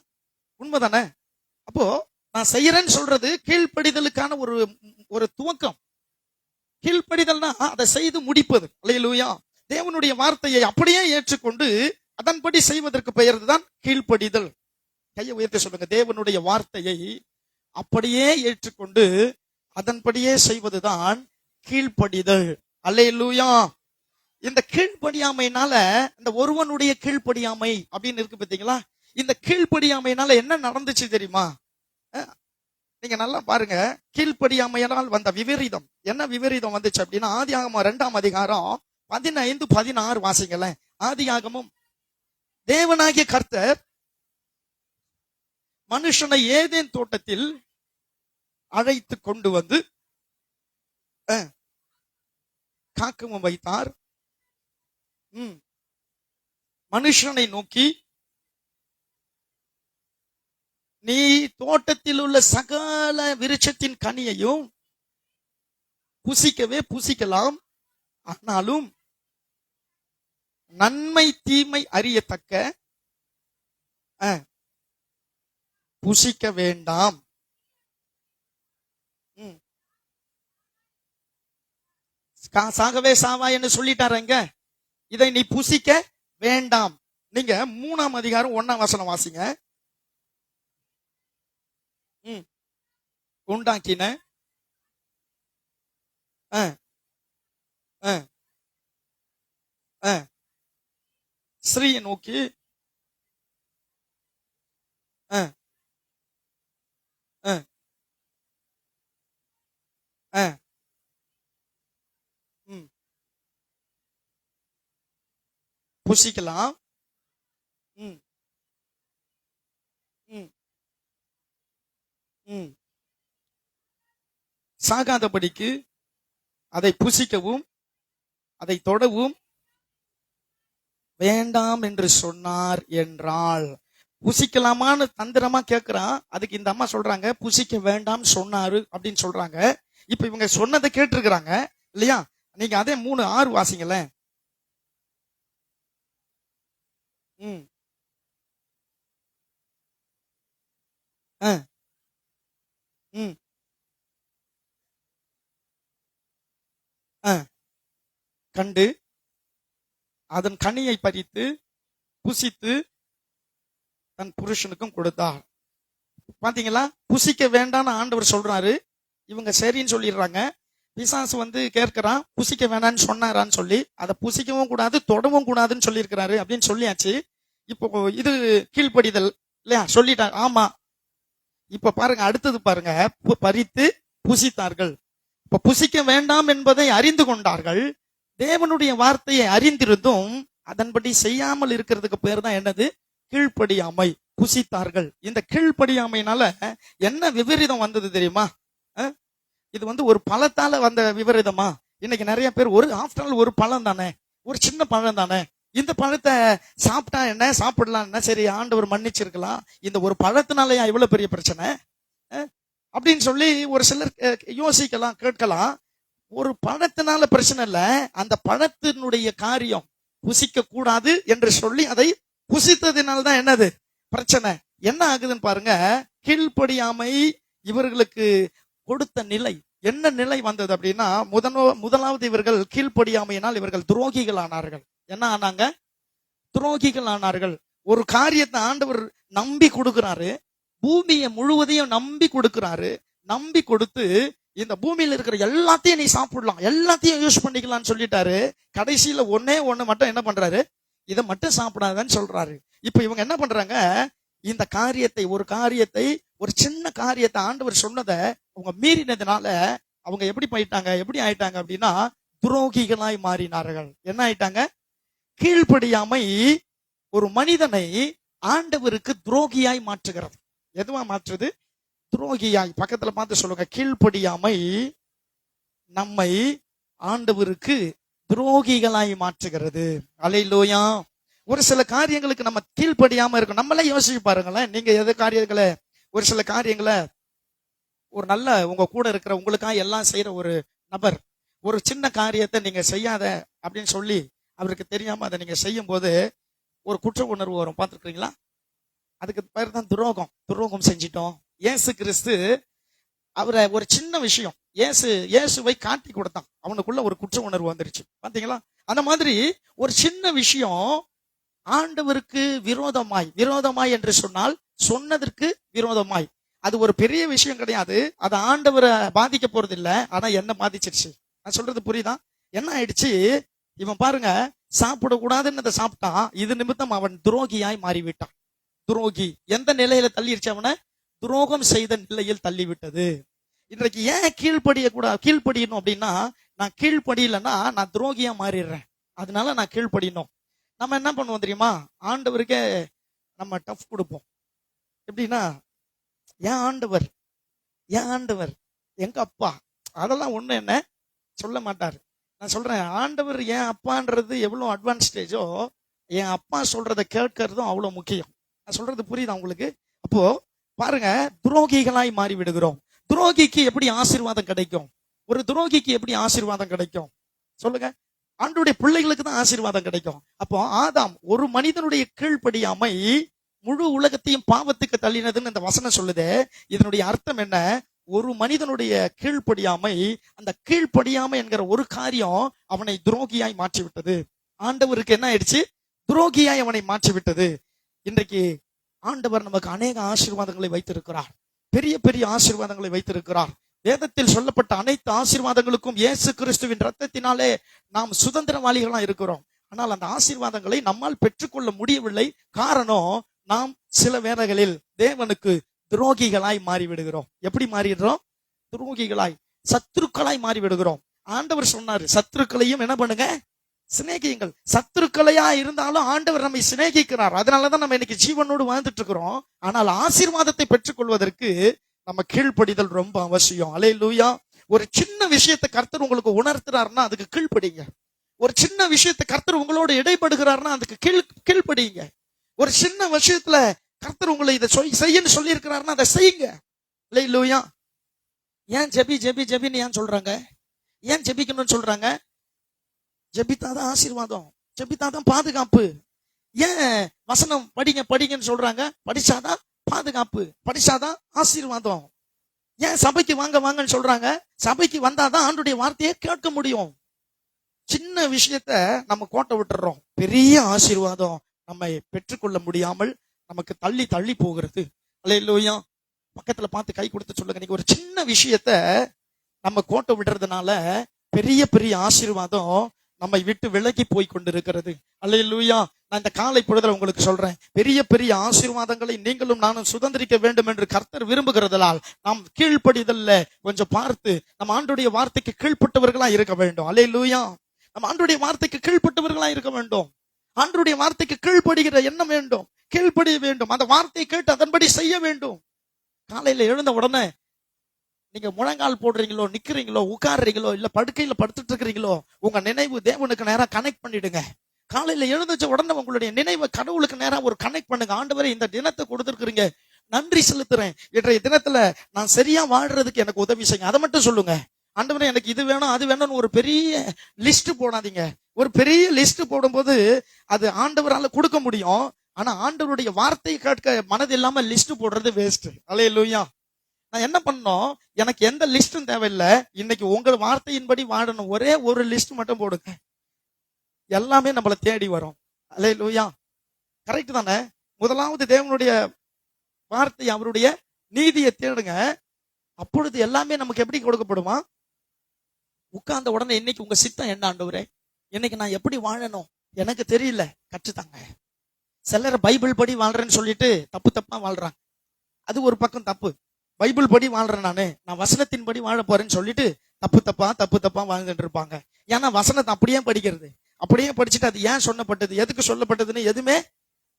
உண்மைதானே? அப்போ நான் செய்யறேன்னு சொல்றது கீழ்ப்படிதலுக்கான ஒரு ஒரு துவக்கம். கீழ்ப்படிதல்னா அதை செய்து முடிப்பது. அல்லேலூயா. தேவனுடைய வார்த்தையை அப்படியே ஏற்றுக்கொண்டு அதன்படி செய்வதற்கு பெயர் தான் கீழ்ப்படிதல். கையை உயர்த்தி சொல்லுங்க. தேவனுடைய வார்த்தையை அப்படியே ஏற்றுக்கொண்டு அதன்படியே செய்வதுதான் கீழ்ப்படிதல். அல்லேலூயா. இந்த கீழ்ப்படியாமையினால, இந்த ஒருவனுடைய கீழ்ப்படியாமை அப்படின்னு இருக்கு பார்த்தீங்களா, இந்த கீழ்ப்படியாமையினால என்ன நடந்துச்சு தெரியுமா? நீங்க நல்லா பாருங்க. கீழ்ப்படியாமையினால் வந்த விபரீதம் என்ன விபரீதம் வந்துச்சு அப்படின்னா, ஆதியாகமம் 2ஆம் அதிகாரம் 15-16 வாசிங்களேன். ஆதியாகமம். தேவனாகிய கர்த்தர் மனுஷனை ஏதேன் தோட்டத்தில் அழைத்து கொண்டு வந்து காக்கவும் வைத்தார். மனுஷனை நோக்கி, நீ தோட்டத்தில் உள்ள சகல விருட்சத்தின் கனியையும் புசிக்கவே புசிக்கலாம், ஆனாலும் நன்மை தீமை அறியத்தக்க புசிக்க வேண்டாம். சாகவே சாவா என்று சொல்லிட்டாருங்க. இதை நீ புசிக்க வேண்டாம். நீங்க 3ஆம் அதிகாரம் 1ஆம் வசனம் வாசிங்க. உண்டாக்கின ஸ்ரீயை நோக்கி புசிக்கலாம், சாகாதபடிக்கு அதை புசிக்கவும் அதை தொடவும் வேண்டாம் என்று சொன்னார் என்றால், புசிக்கலாமான்னு தந்திரமா கேட்கிறான். அதுக்கு இந்த அம்மா சொல்றாங்க புசிக்க வேண்டாம்னு சொன்னாரு அப்படின்னு சொல்றாங்க. இப்ப இவங்க சொன்னதை கேட்டிருக்கிறாங்க இல்லையா? நீங்க அதே 3:6 வாசிங்களேன். ம். ஆ. ம். ஆ. கண்டு அதன் கனியை பறித்து புசித்து தன் புருஷனுக்கும் கொடுத்தார். பாத்தீங்களா? புசிக்க வேண்டாம்னு ஆண்டவர் சொல்றாரு. இவங்க சரின்னு சொல்லிடுறாங்க. பிசாசு வந்து கேட்கிறான், புசிக்க வேண்டாம்னு சொன்னாரான்னு சொல்லி, அதை புசிக்கவும் கூடாது தொடவும் கூடாதுன்னு சொல்லி இருக்கிறாரு அப்படின்னு சொல்லியாச்சு. இப்போ இது கீழ்ப்படிதல் இல்லையா? சொல்லிட்டாங்க. ஆமா. இப்ப பாருங்க, அடுத்தது பாருங்க, பறித்து புசித்தார்கள். இப்ப புசிக்க வேண்டாம் என்பதை அறிந்து கொண்டார்கள். தேவனுடைய வார்த்தையை அறிந்திருந்தும் அதன்படி செய்யாமல் இருக்கிறதுக்கு பேர் தான் என்னது? கீழ்ப்படியாமை. புசித்தார்கள். இந்த கீழ்ப்படியாமையினால என்ன விபரீதம் வந்தது தெரியுமா? இது வந்து ஒரு பழத்தால வந்த விபரீதமா? இன்னைக்கு நிறைய பேர் ஆஃப்டர் ஆல் ஒரு பழம் தானே, ஒரு சின்ன பழம் தானே, இந்த பழத்தை சாப்பிட்டா என்ன, சாப்பிடலாம் என்ன, சரி ஆண்டவர் மன்னிச்சிருக்கலாம், இந்த ஒரு பழத்தினாலயா இவ்வளவு பெரிய பிரச்சனை அப்படின்னு சொல்லி ஒரு சிலர் யோசிக்கலாம், கேட்கலாம். ஒரு பழத்தினால பிரச்சனை இல்ல, அந்த பழத்தினுடைய காரியம் புசிக்க கூடாது என்று சொல்லி அதை புசித்ததினால்தான் என்னது பிரச்சனை. என்ன ஆகுதுன்னு பாருங்க. கீழ்ப்படியாமை இவர்களுக்கு கொடுத்த நிலை என்ன நிலை வந்தது அப்படின்னா, முதலாவது இவர்கள் கீழ்ப்படியாமையினால் இவர்கள் துரோகிகள் ஆனார்கள். என்ன ஆனாங்க? துரோகிகள் ஆனார்கள். ஒரு காரியத்தை ஆண்டவர் நம்பி கொடுக்கிறாரு, பூமியை முழுவதையும் நம்பி கொடுக்கிறாரு. நம்பி கொடுத்து இந்த பூமியில இருக்கிற எல்லாத்தையும் நீ சாப்பிடலாம், எல்லாத்தையும் யூஸ் பண்ணிக்கலாம்னு சொல்லிட்டாரு. கடைசியில ஒன்னே ஒண்ணு மட்டும் என்ன பண்றாரு? இதை மட்டும் சாப்பிடாதன்னு சொல்றாரு. இப்ப இவங்க என்ன பண்றாங்க? இந்த காரியத்தை ஒரு சின்ன காரியத்தை ஆண்டவர் சொன்னதை அவங்க மீறினதுனால அவங்க எப்படி ஆயிட்டாங்க அப்படின்னா துரோகிகளாய் மாறினார்கள். என்ன ஆயிட்டாங்க? கீழ்ப்படியாமை ஒரு மனிதனை ஆண்டவருக்கு துரோகியாய் மாற்றுகிறது. எதுவா மாற்றுது? துரோகியாய். பக்கத்துல பார்த்து சொல்லுங்க, கீழ்ப்படியாமை நம்மை ஆண்டவருக்கு துரோகிகளாய் மாற்றுகிறது. அல்லேலூயா. ஒரு சில காரியங்களுக்கு நம்ம கீழ்ப்படியாம இருக்கும். நம்மளே யோசிச்சு பாருங்களேன். நீங்க எது காரியங்களை, ஒரு சில காரியங்களை, ஒரு நல்ல உங்க கூட இருக்கிற உங்களுக்காக எல்லாம் செய்யற ஒரு நபர் ஒரு சின்ன காரியத்தை நீங்க செய்யாத அப்படின்னு சொல்லி அவருக்கு தெரியாம அதை நீங்க செய்யும் போது ஒரு குற்ற உணர்வு வரும். பார்த்துருக்கீங்களா? அதுக்கு பேர் தான் துரோகம் செஞ்சிட்டோம். இயேசு கிறிஸ்து அவரை ஒரு சின்ன விஷயம் இயேசுவை காட்டி கொடுத்தான், அவனுக்குள்ள ஒரு குற்ற உணர்வு வந்துருச்சு. பாத்தீங்களா? அந்த மாதிரி ஒரு சின்ன விஷயம் ஆண்டவருக்கு விரோதமாய் என்று சொன்னால் சொன்னதற்கு விரோதமாய், அது ஒரு பெரிய விஷயம் கிடையாது. அது ஆண்டவரை பாதிக்க போறது இல்ல, ஆனா என்ன பாதிச்சிருச்சு. நான் சொல்றது புரியுதா? என்ன ஆயிடுச்சு? இவன் பாருங்க, சாப்பிடக்கூடாதுன்னு அதை சாப்பிட்டான். இது நிமித்தம் அவன் துரோகியாய் மாறிவிட்டான். துரோகி எந்த நிலையில தள்ளிருச்சு? அவனை துரோகம் செய்த நிலையில் தள்ளிவிட்டது. இன்றைக்கு ஏன் கீழ்ப்படியணும் அப்படின்னா, நான் கீழ்ப்படியலன்னா நான் துரோகியா மாறிடுறேன், அதனால நான் கீழ்ப்படியணும். நம்ம என்ன பண்ணுவோம் தெரியுமா? ஆண்டவருக்கே நம்ம டஃப் கொடுப்போம். எப்படின்னா, ஏன் ஆண்டவர் எங்க அப்பா அதெல்லாம் ஒண்ணு என்ன சொல்ல மாட்டாரு. நான் சொல்றேன், ஆண்டவர் என் அப்பான்றது எவ்வளவு அட்வான்ஸ் ஸ்டேஜோ, என் அப்பா சொல்றதை கேட்கறதும் அவ்வளவு முக்கியம். நான் சொல்றது புரியுதா உங்களுக்கு? அப்போ பாருங்க, துரோகிகளாய் மாறி விடுகிறோம். துரோகிக்கு எப்படி ஆசீர்வாதம் கிடைக்கும்? ஒரு துரோகிக்கு எப்படி ஆசீர்வாதம் கிடைக்கும் சொல்லுங்க? ஆண்டவருடைய பிள்ளைகளுக்கு தான் ஆசீர்வாதம் கிடைக்கும். அப்போ ஆதாம், ஒரு மனிதனுடைய கீழ்ப்படியாமை முழு உலகத்தையும் பாவத்துக்கு தள்ளினதுன்னு இந்த வசனம் சொல்லுது. இதனுடைய அர்த்தம் என்ன? ஒரு மனிதனுடைய கீழ்ப்படியாமை, அந்த கீழ்ப்படியாமை என்கிற ஒரு காரியம் அவனை துரோகியாய் மாற்றி விட்டது. ஆண்டவருக்கு என்ன ஆயிடுச்சு? துரோகியாய் அவனை மாற்றி விட்டது. இன்றைக்கு ஆண்டவர் நமக்கு அநேக ஆசீர்வாதங்களை வைத்திருக்கிறார், பெரிய பெரிய ஆசீர்வாதங்களை வைத்திருக்கிறார். வேதத்தில் சொல்லப்பட்ட அனைத்து ஆசீர்வாதங்களுக்கும் இயேசு கிறிஸ்துவின் ரத்தத்தினாலே நாம் சுதந்திரவாளிகளா இருக்கிறோம். ஆனால் அந்த ஆசீர்வாதங்களை நம்மால் பெற்றுக்கொள்ள முடியவில்லை. காரணம், நாம் சில வேளைகளில் தேவனுக்கு துரோகிகளாய் மாறிவிடுகிறோம். எப்படி மாறிடுறோம்? துரோகிகளாய், சத்துருக்களாய் மாறிவிடுகிறோம். ஆண்டவர் சொன்னாரு, சத்துருக்களையும் என்ன பண்ணுங்க? சிநேகியுங்கள். சத்துருக்களையா இருந்தாலும் ஆண்டவர் நம்மை சிநேகிக்கிறார். அதனாலதான் நம்ம இன்னைக்கு ஜீவனோடு வாழ்ந்துட்டு இருக்கிறோம். ஆனால் ஆசீர்வாதத்தை பெற்றுக்கொள்வதற்கு நம்ம கீழ்ப்படிதல் ரொம்ப அவசியம். அல்லேலூயா. ஒரு சின்ன விஷயத்தை கர்த்தர் உங்களுக்கு உணர்த்துறாருன்னா அதுக்கு கீழ்ப்படிங்க. ஒரு சின்ன விஷயத்தை கர்த்தர் உங்களோட இடைப்படுகிறாருன்னா அதுக்கு கீழ்ப்படிங்க. ஒரு சின்ன விஷயத்துல கர்த்தர் உங்களை இதை செய்யன்னு சொல்லி இருக்கிறாருன்னா அதை செய்யுங்க. அல்லேலூயா. ஏன் ஜெபி ஜெபி ஜெபின்னு ஏன் சொல்றாங்க? ஏன் ஜெபிக்கணும்னு சொல்றாங்க? ஜெபித்தாதான் ஆசீர்வாதம், ஜெபித்தாதான் பாதுகாப்பு. ஏன் வசனம் படிங்க படிங்கன்னு சொல்றாங்க? படிச்சாதான் பாதுகாப்பு, படிச்சாதான் ஆசீர்வாதம். ஏன் சபைக்கு வாங்க வாங்கன்னு சொல்றாங்க? சபைக்கு வந்தாதான் ஆண்டுடைய வார்த்தையை கேட்க முடியும். சின்ன விஷயத்த நம்ம கோட்டை விட்டுறோம், பெரிய ஆசீர்வாதம் நம்மை பெற்றுக்கொள்ள முடியாமல் நமக்கு தள்ளி தள்ளி போகிறது. அல்லேலூயா. பக்கத்துல பார்த்து கை கொடுத்து சொல்லுங்க, நீங்க ஒரு சின்ன விஷயத்த நம்ம கோட்டை விடுறதுனால பெரிய பெரிய ஆசீர்வாதம் நம்மை விட்டு விலகி போய் கொண்டிருக்கிறது. அல்லேலூயா. நான் இந்த காலை பொழுதுல உங்களுக்கு சொல்றேன், பெரிய பெரிய ஆசீர்வாதங்களை நீங்களும் நானும் சுதந்திரிக்க வேண்டும் என்று கர்த்தர் விரும்புகிறதால் நாம் கீழ்ப்படிதல்ல கொஞ்சம் பார்த்து நம்ம ஆண்டுடைய வார்த்தைக்கு கீழ்ப்பட்டவர்களா இருக்க வேண்டும். அல்லேலூயா. நம்ம ஆண்டுடைய வார்த்தைக்கு கீழ்ப்பட்டவர்களா இருக்க வேண்டும். ஆண்டுடைய வார்த்தைக்கு கீழ்ப்படுகிற எண்ணம் வேண்டும், கீழ்ப்படிய வேண்டும், அந்த வார்த்தையை கேட்டு அதன்படி செய்ய வேண்டும். காலையில எழுந்த உடனே நீங்க முழங்கால் போடுறீங்களோ, நிக்கிறீங்களோ, உட்காடுறீங்களோ, இல்ல படுக்கையில படுத்துட்டு இருக்கிறீங்களோ, உங்க நினைவு தேவனுக்கு நேரா கனெக்ட் பண்ணிடுங்க. காலையில எழுந்துச்ச உடனே உங்களுடைய நினைவை கடவுளுக்கு நேரா ஒரு கனெக்ட் பண்ணுங்க. ஆண்டவரே, இந்த தினத்தை கொடுத்துருக்கீங்க, நன்றி செலுத்துறேன். இன்றைய தினத்துல நான் சரியா வாழ்றதுக்கு எனக்கு உதவி செய்யுங்க. அதை மட்டும் சொல்லுங்க. ஆண்டவரே, எனக்கு இது வேணும் அது வேணும்னு ஒரு பெரிய லிஸ்ட் போடாதீங்க. ஒரு பெரிய லிஸ்ட் போடும்போது அது ஆண்டவரால கொடுக்க முடியும். ஆனா ஆண்டவருடைய வார்த்தையை கேட்க மனது இல்லாம லிஸ்ட் போடுறது வேஸ்ட். அல்லேலூயா. நான் என்ன பண்ணோம், எனக்கு எந்த லிஸ்டும் தேவையில்லை, இன்னைக்கு உங்க வார்த்தையின்படி வாழணும், ஒரே ஒரு லிஸ்ட் மட்டும் போடுங்க, எல்லாமே நம்மளை தேடி வரும். அல்லேலூயா. கரெக்ட் தானே? முதலாவது தேவனுடைய வார்த்தை, அவருடைய நீதியை தேடுங்க, அப்பொழுது எல்லாமே நமக்கு எப்படி கொடுக்கப்படுமா? உட்கார்ந்த உடனே இன்னைக்கு உங்க சித்தம் என்ன ஆண்டவரே, இன்னைக்கு நான் எப்படி வாழணும் எனக்கு தெரியல, கற்றுத்தாங்க. சிலர் பைபிள் படி வாழ்றேன்னு சொல்லிட்டு தப்பு தப்பா வாழ்றாங்க. அது ஒரு பக்கம் தப்பு. பைபிள் படி வாழ்றேன், நான் வசனத்தின் படி வாழ போறேன்னு சொல்லிட்டு தப்பு தப்பா வாழ்ந்துட்டு இருப்பாங்க. ஏன்னா வசனத்தை அப்படியே படிக்கிறது, அப்படியே படிச்சுட்டு அது ஏன் சொல்லப்பட்டது, எதுக்கு சொல்லப்பட்டதுன்னு எதுவுமே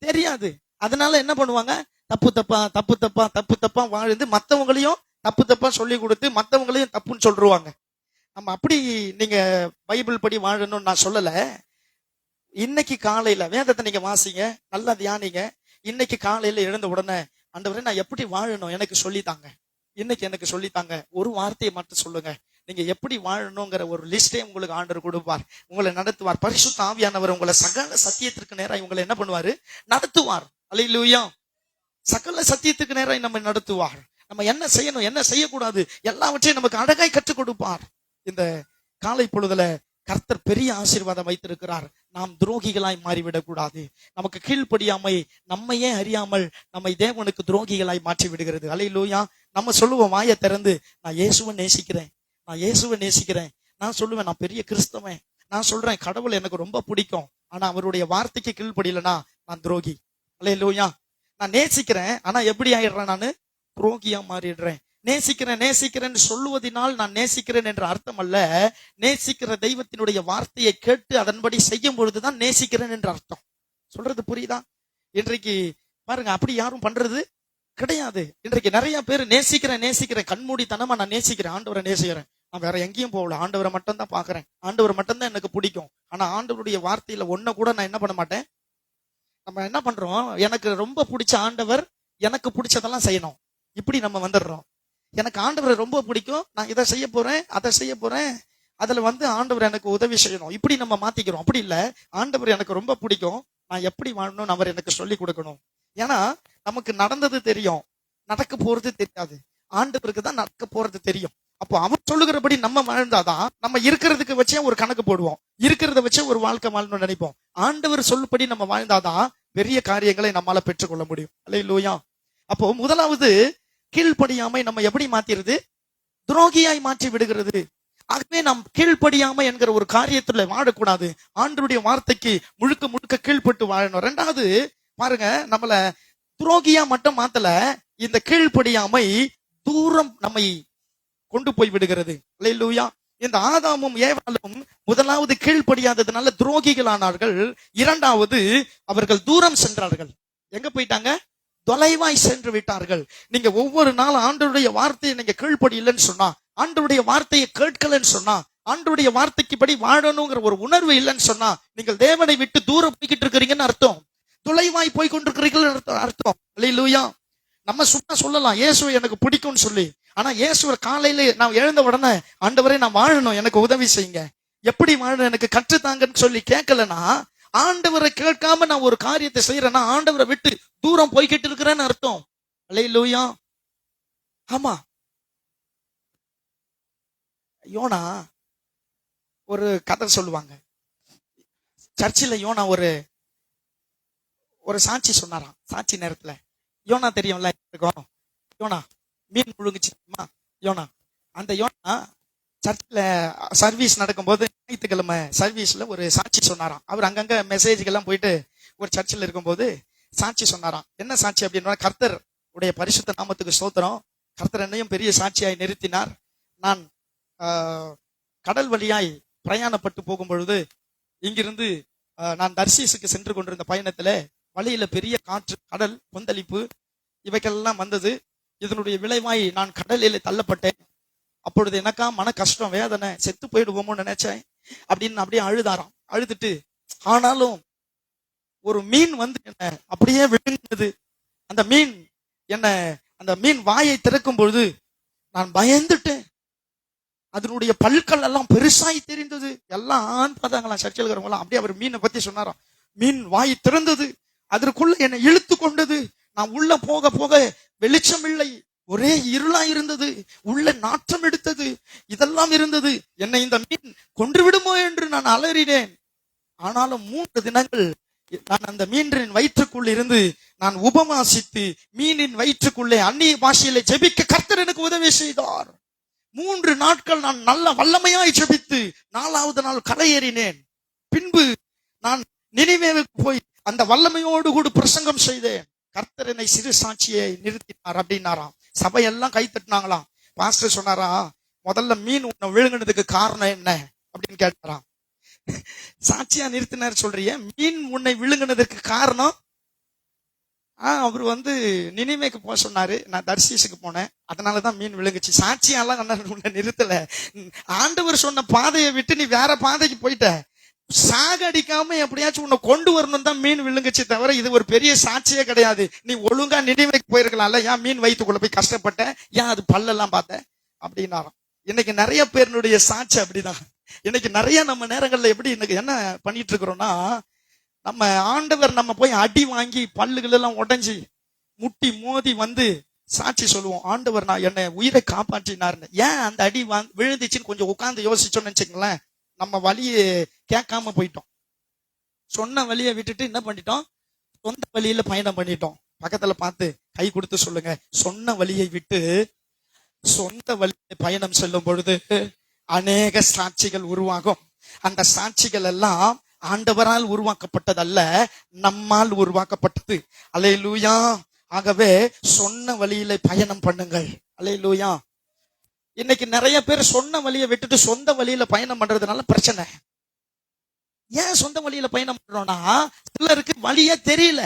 தெரியாது. அதனால என்ன பண்ணுவாங்க, தப்பு தப்பா வாழ்ந்து மத்தவங்களையும் தப்பா சொல்லி கொடுத்து மத்தவங்களையும் தப்புன்னு சொல்லுவாங்க. நம்ம அப்படி நீங்க பைபிள் படி வாழணும்னு நான் சொல்லல. இன்னைக்கு காலையில வேதத்தை நீங்க வாசிங்க, நல்லா தியானிங்க. இன்னைக்கு காலையில எழுந்த உடனே, ஆண்டவரே நான் எப்படி வாழணும் எனக்கு சொல்லித்தாங்க, இன்னைக்கு எனக்கு சொல்லித்தாங்க, ஒரு வார்த்தையை மட்டும் சொல்லுங்க. நீங்க எப்படி வாழணுங்கிற ஒரு லிஸ்டே உங்களுக்கு ஆண்டவர் கொடுப்பார், உங்களை நடத்துவார். பரிசுத்த ஆவியானவர் உங்களை சகல சத்தியத்திற்கு நேராக உங்களை என்ன பண்ணுவாரு, நடத்துவார். அல்லேலூயா. சகல சத்தியத்துக்கு நேராக நம்ம நடத்துவார். நம்ம என்ன செய்யணும் என்ன செய்யக்கூடாது எல்லாவற்றையும் நமக்கு அழகாய் கற்றுக் கொடுப்பார். இந்த காலை பொழுதுல கர்த்தர் பெரிய ஆசீர்வாதம் வைத்திருக்கிறார். நாம் துரோகிகளாய் மாறிவிடக் கூடாது. நமக்கு கீழ்ப்படியாமை நம்மையே அறியாமல் நம்மை தேவனுக்கு துரோகிகளாய் மாற்றி விடுகிறது. அல்லேலூயா. நம்ம சொல்லுவோம் வாயை திறந்து, நான் இயேசுவை நேசிக்கிறேன், நான் இயேசுவை நேசிக்கிறேன். நான் சொல்லுவேன், நான் பெரிய கிறிஸ்தவன். நான் சொல்றேன், கடவுள் எனக்கு ரொம்ப பிடிக்கும், ஆனா அவருடைய வார்த்தைக்கு கீழ்ப்படியலனா நான் துரோகி. அல்லேலூயா. நான் நேசிக்கிறேன், ஆனா எப்படி ஆயிடுறேன், நான் துரோகியா மாறிடுறேன். நேசிக்கிறேன்னு சொல்லுவதனால் நான் நேசிக்கிறேன் என்ற அர்த்தம் அல்ல. நேசிக்கிற தெய்வத்தினுடைய வார்த்தையை கேட்டு அதன்படி செய்யும் பொழுதுதான் நேசிக்கிறேன் என்ற அர்த்தம். சொல்றது புரியுதா? இன்றைக்கு பாருங்க, அப்படி யாரும் பண்றது கிடையாது. இன்றைக்கு நிறைய பேர் நேசிக்கிறேன் கண்மூடித்தனமா நான் நேசிக்கிறேன், ஆண்டவரை நேசிக்கிறேன், நான் வேற எங்கேயும் போகல, ஆண்டவரை மட்டும் தான் பாக்குறேன், ஆண்டவரை மட்டும் தான் எனக்கு பிடிக்கும். ஆனா ஆண்டவருடைய வார்த்தையில ஒன்ன கூட நான் என்ன பண்ண மாட்டேன். நம்ம என்ன பண்றோம், எனக்கு ரொம்ப பிடிச்ச ஆண்டவர் எனக்கு பிடிச்சதெல்லாம் செய்யணும், இப்படி நம்ம வந்துடுறோம். எனக்கு ஆண்டவரை ரொம்ப பிடிக்கும், நான் இதை செய்ய போறேன் அதை செய்ய போறேன், அதுல ஆண்டவர் எனக்கு உதவி செய்யணும், இப்படி நம்ம மாத்திக்கிறோம். அப்படி இல்ல, ஆண்டவர் எனக்கு ரொம்ப பிடிக்கும், நான் எப்படி வாழணும்னு அவர் எனக்கு சொல்லி கொடுக்கணும். ஏன்னா நமக்கு நடந்தது தெரியும், நடக்க போறது தெரியாது. ஆண்டவருக்கு தான் நடக்க போறது தெரியும். அப்போ அவர் சொல்லுகிறபடி நம்ம வாழ்ந்தாதான் நம்ம இருக்கிறதுக்கு வச்சே ஒரு கணக்கு போடுவோம், இருக்கிறத வச்சே ஒரு வாழ்க்கை வாழணும்னு நினைப்போம். ஆண்டவர் சொல்லுபடி நம்ம வாழ்ந்தாதான் பெரிய காரியங்களை நம்மால பெற்றுக்கொள்ள முடியும். அல்லேலூயா. அப்போ முதலாவது கீழ்ப்படியாமை நம்ம எப்படி மாத்திருது, துரோகியாய் மாற்றி விடுகிறது. ஆகவே நாம் கீழ்ப்படியாமை என்கிற ஒரு காரியத்துல வாழக்கூடாது. ஆண்டவருடைய வார்த்தைக்கு முழுக்க முழுக்க கீழ்ப்பட்டு வாழணும். ரெண்டாவது பாருங்க, நம்மள துரோகியா மட்டும் மாத்தல, இந்த கீழ்ப்படியாமை தூரம் நம்மை கொண்டு போய் விடுகிறது. அல்லேலூயா. இந்த ஆதாமும் ஏவாளும் முதலாவது கீழ்ப்படியாததுனால துரோகிகள் ஆனார்கள். இரண்டாவது அவர்கள் தூரம் சென்றார்கள். எங்க போயிட்டாங்க, தொலைவாய் சென்று விட்டார்கள். நீங்க ஒவ்வொரு நாள் ஆண்டவருடைய வார்த்தையை நீங்க கீழ்ப்படியலன்னு சொன்னா, ஆண்டவருடைய வார்த்தையை கேட்கலன்னு சொன்னா, ஆண்டவருடைய வார்த்தைக்கு படி வாழணுங்கிற ஒரு உணர்வு இல்லைன்னு சொன்னா, நீங்கள் தேவனை விட்டு தூரம் போய்கிட்டு இருக்கிறீங்கன்னு அர்த்தம். தொலைவாய் போய் கொண்டிருக்கிறீர்கள் அர்த்தம். அல்லேலூயா. நம்ம சும்மா சொல்லலாம் இயேசுவை எனக்கு பிடிக்கும்னு சொல்லி, ஆனா இயேசுவை காலையில நான் எழுந்த உடனே ஆண்டவரே நான் வாழணும், எனக்கு உதவி செய்யுங்க, எப்படி வாழணும் எனக்கு கற்றுத்தாங்கன்னு சொல்லி கேட்கலன்னா, ஆண்டவரை கேட்காம நான் ஒரு காரியத்தை செய்யறேன்னா ஆண்டவரை விட்டு தூரம் போய்கிட்டு இருக்கிறேன்னு அர்த்தம். அல்லேலூயா. ஆமா, யோனா ஒரு கதை சொல்லுவாங்க. சர்ச்சில் யோனா ஒரு சாட்சி சொன்னாராம். சாட்சி நேரத்துல யோனா தெரியும்ல, யோனா மீன் முழுங்குச்சு தெரியுமா யோனா. அந்த யோனா சர்ச்சில் சர்வீஸ் நடக்கும்போது ஞாயிற்றுக்கிழமை சர்வீஸ்ல ஒரு சாட்சி சொன்னாராம். அவர் அங்கங்க மெசேஜ்கெல்லாம் போயிட்டு ஒரு சர்ச்சில் இருக்கும்போது சாட்சி சொன்னாராம். என்ன சாட்சி அப்படின்னா, கர்த்தர் உடைய பரிசுத்த நாமத்துக்கு ஸ்தோத்திரம், கர்த்தர் என்னையும் பெரிய சாட்சியாய் நிறுத்தினார். நான் கடல் வழியாய் பிரயாணப்பட்டு போகும் பொழுது இங்கிருந்து நான் தர்சீசுக்கு சென்று கொண்டிருந்த பயணத்துல வழியில பெரிய காற்று, கடல் கொந்தளிப்பு இவைகளெல்லாம் வந்தது. இதனுடைய விளைவாய் நான் கடலில் தள்ளப்பட்டேன். அப்பொழுது எனக்கா மன கஷ்டம், வேதனை, செத்து போயிடுவோமோன்னு நினைச்சேன் அப்படின்னு அப்படியே அழுதாராம். அழுதுட்டு ஆனாலும் ஒரு மீன் வந்து என்ன அப்படியே விழுந்தது. அந்த மீன் வாயை திறக்கும் பொழுது நான் பயந்துட்டேன். அதனுடைய பல்கள் எல்லாம் பெருசாய் தெரிந்தது. எல்லாம் பார்த்தாங்களாம் சர்ச்சில் இருக்கிறவங்களாம். அப்படியே அவர் மீனை பத்தி சொன்னாராம். மீன் வாய் திறந்தது, அதற்குள்ள என்னை இழுத்து கொண்டது. நான் உள்ள போக போக வெளிச்சம் இல்லை, ஒரே இருளா இருந்தது, உள்ள நாற்றம் எடுத்தது, இதெல்லாம் இருந்தது. என்னை இந்த மீன் கொன்று விடுமோ என்று நான் அலறினேன். ஆனாலும் 3 தினங்கள் நான் அந்த மீனின் வயிற்றுக்குள் இருந்து நான் உபவாசித்து மீனின் வயிற்றுக்குள்ளே அந்நிய பாஷையிலே ஜெபிக்க கர்த்தர் எனக்கு உதவி செய்தார். 3 நாட்கள் நான் நல்ல வல்லமையாய் ஜெபித்து 4வது நாள் கரையேறினேன். பின்பு நான் நினிவேவுக்கு போய் அந்த வல்லமையோடு கூட பிரசங்கம் செய்தேன். கர்த்தர் என்னை சிறு சாட்சியை நிறுத்தினார் அப்படின்னாராம். சபையெல்லாம் கை தட்டினாங்களாம். பாஸ்டர் சொன்னாரா, முதல்ல மீன் உன்னை விழுங்கினதுக்கு காரணம் என்ன அப்படின்னு கேட்டாராம். சாட்சியா நிறுத்தினார் சொல்றிய, மீன் உன்னை விழுங்கினதுக்கு காரணம்? அவர் நினிவேக்கு போக சொன்னாரு, நான் தர்சீசுக்கு போனேன், அதனாலதான் மீன் விழுங்குச்சு. சாட்சியாலாம் உன்னை நிறுத்தல, ஆண்டவர் சொன்ன பாதையை விட்டு நீ வேற பாதைக்கு போயிட்ட. சாகடிக்காம எப்படியாச்சும் உன்னை கொண்டு வரணும் தான் மீன் விழுங்குச்சு தவிர இது ஒரு பெரிய சாட்சியே கிடையாது. நீ ஒழுங்கா நினிவேக்கு போயிருக்கலாம்ல, ஏன் மீன் வயிற்றுக்குள்ள போய் கஷ்டப்பட்ட, ஏன் அது பல்லெல்லாம் பார்த்த அப்படின்னாராம். இன்னைக்கு நிறைய பேருடைய சாட்சி அப்படிதான். இன்னைக்கு நிறைய நம்ம நேரங்கள்ல எப்படி இன்னைக்கு என்ன பண்ணிட்டு இருக்கிறோம்னா, நம்ம ஆண்டவர் நம்ம போய் அடி வாங்கி பல்லுகள் எல்லாம் உடைஞ்சி முட்டி மோதி சாட்சி சொல்லுவோம், ஆண்டவர் நான் என்னை உயிரை காப்பாற்றினார்னு. ஏன் அந்த அடி விழுந்துச்சுன்னு கொஞ்சம் உட்கார்ந்து யோசிச்சோன்னு வச்சுக்கங்களேன், நம்ம வழியை கேட்காம போயிட்டோம். சொன்ன வழியை விட்டுட்டு என்ன பண்ணிட்டோம், சொந்த வழியில பயணம் பண்ணிட்டோம். பக்கத்துல பார்த்து கை கொடுத்து சொல்லுங்க, சொன்ன வழியை விட்டு சொந்த வழியை பயணம் செல்லும் பொழுது அநேக சாட்சிகள் உருவாகும். அந்த சாட்சிகள் எல்லாம் ஆண்டவரால் உருவாக்கப்பட்டதல்ல, நம்மால் உருவாக்கப்பட்டது. அல்லேலூயா. ஆகவே சொன்ன வழியில பயணம் பண்ணுங்கள். அல்லேலூயா. இன்னைக்கு நிறைய பேர் சொன்ன வழியை விட்டுட்டு சொந்த வழியில பயணம் பண்றதுனால பிரச்சனை. ஏன் சொந்த வழியில பயணம் பண்றோம்னா, சிலருக்கு வழியே தெரியல.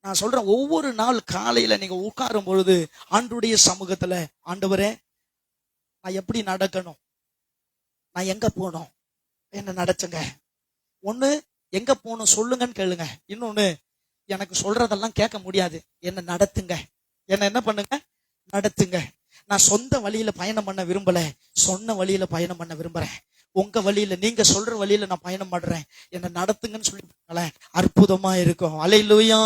நான் சொல்றேன், ஒவ்வொரு நாள் காலையில நீங்க உட்காரும் பொழுது ஆண்டவருடைய சமூகத்துல, ஆண்டவரே நான் எப்படி நடக்கணும், நான் எங்க போகணும், என்ன நடத்துங்க. ஒண்ணு எங்க போகணும் சொல்லுங்கன்னு கேளுங்க. இன்னொன்னு, எனக்கு சொல்றதெல்லாம் கேட்க முடியாது, என்ன நடத்துங்க, என்ன பண்ணுங்க, நடத்துங்க. நான் சொந்த வழியில பயணம் பண்ண விரும்பல, சொன்ன வழியில பயணம் பண்ண விரும்புறேன். உங்க வழியில, நீங்க சொல்ற வழியில நான் பயணம் பண்றேன், என்ன நடத்துங்கன்னு சொல்லி அற்புதமா இருக்கும். அல்லேலூயா.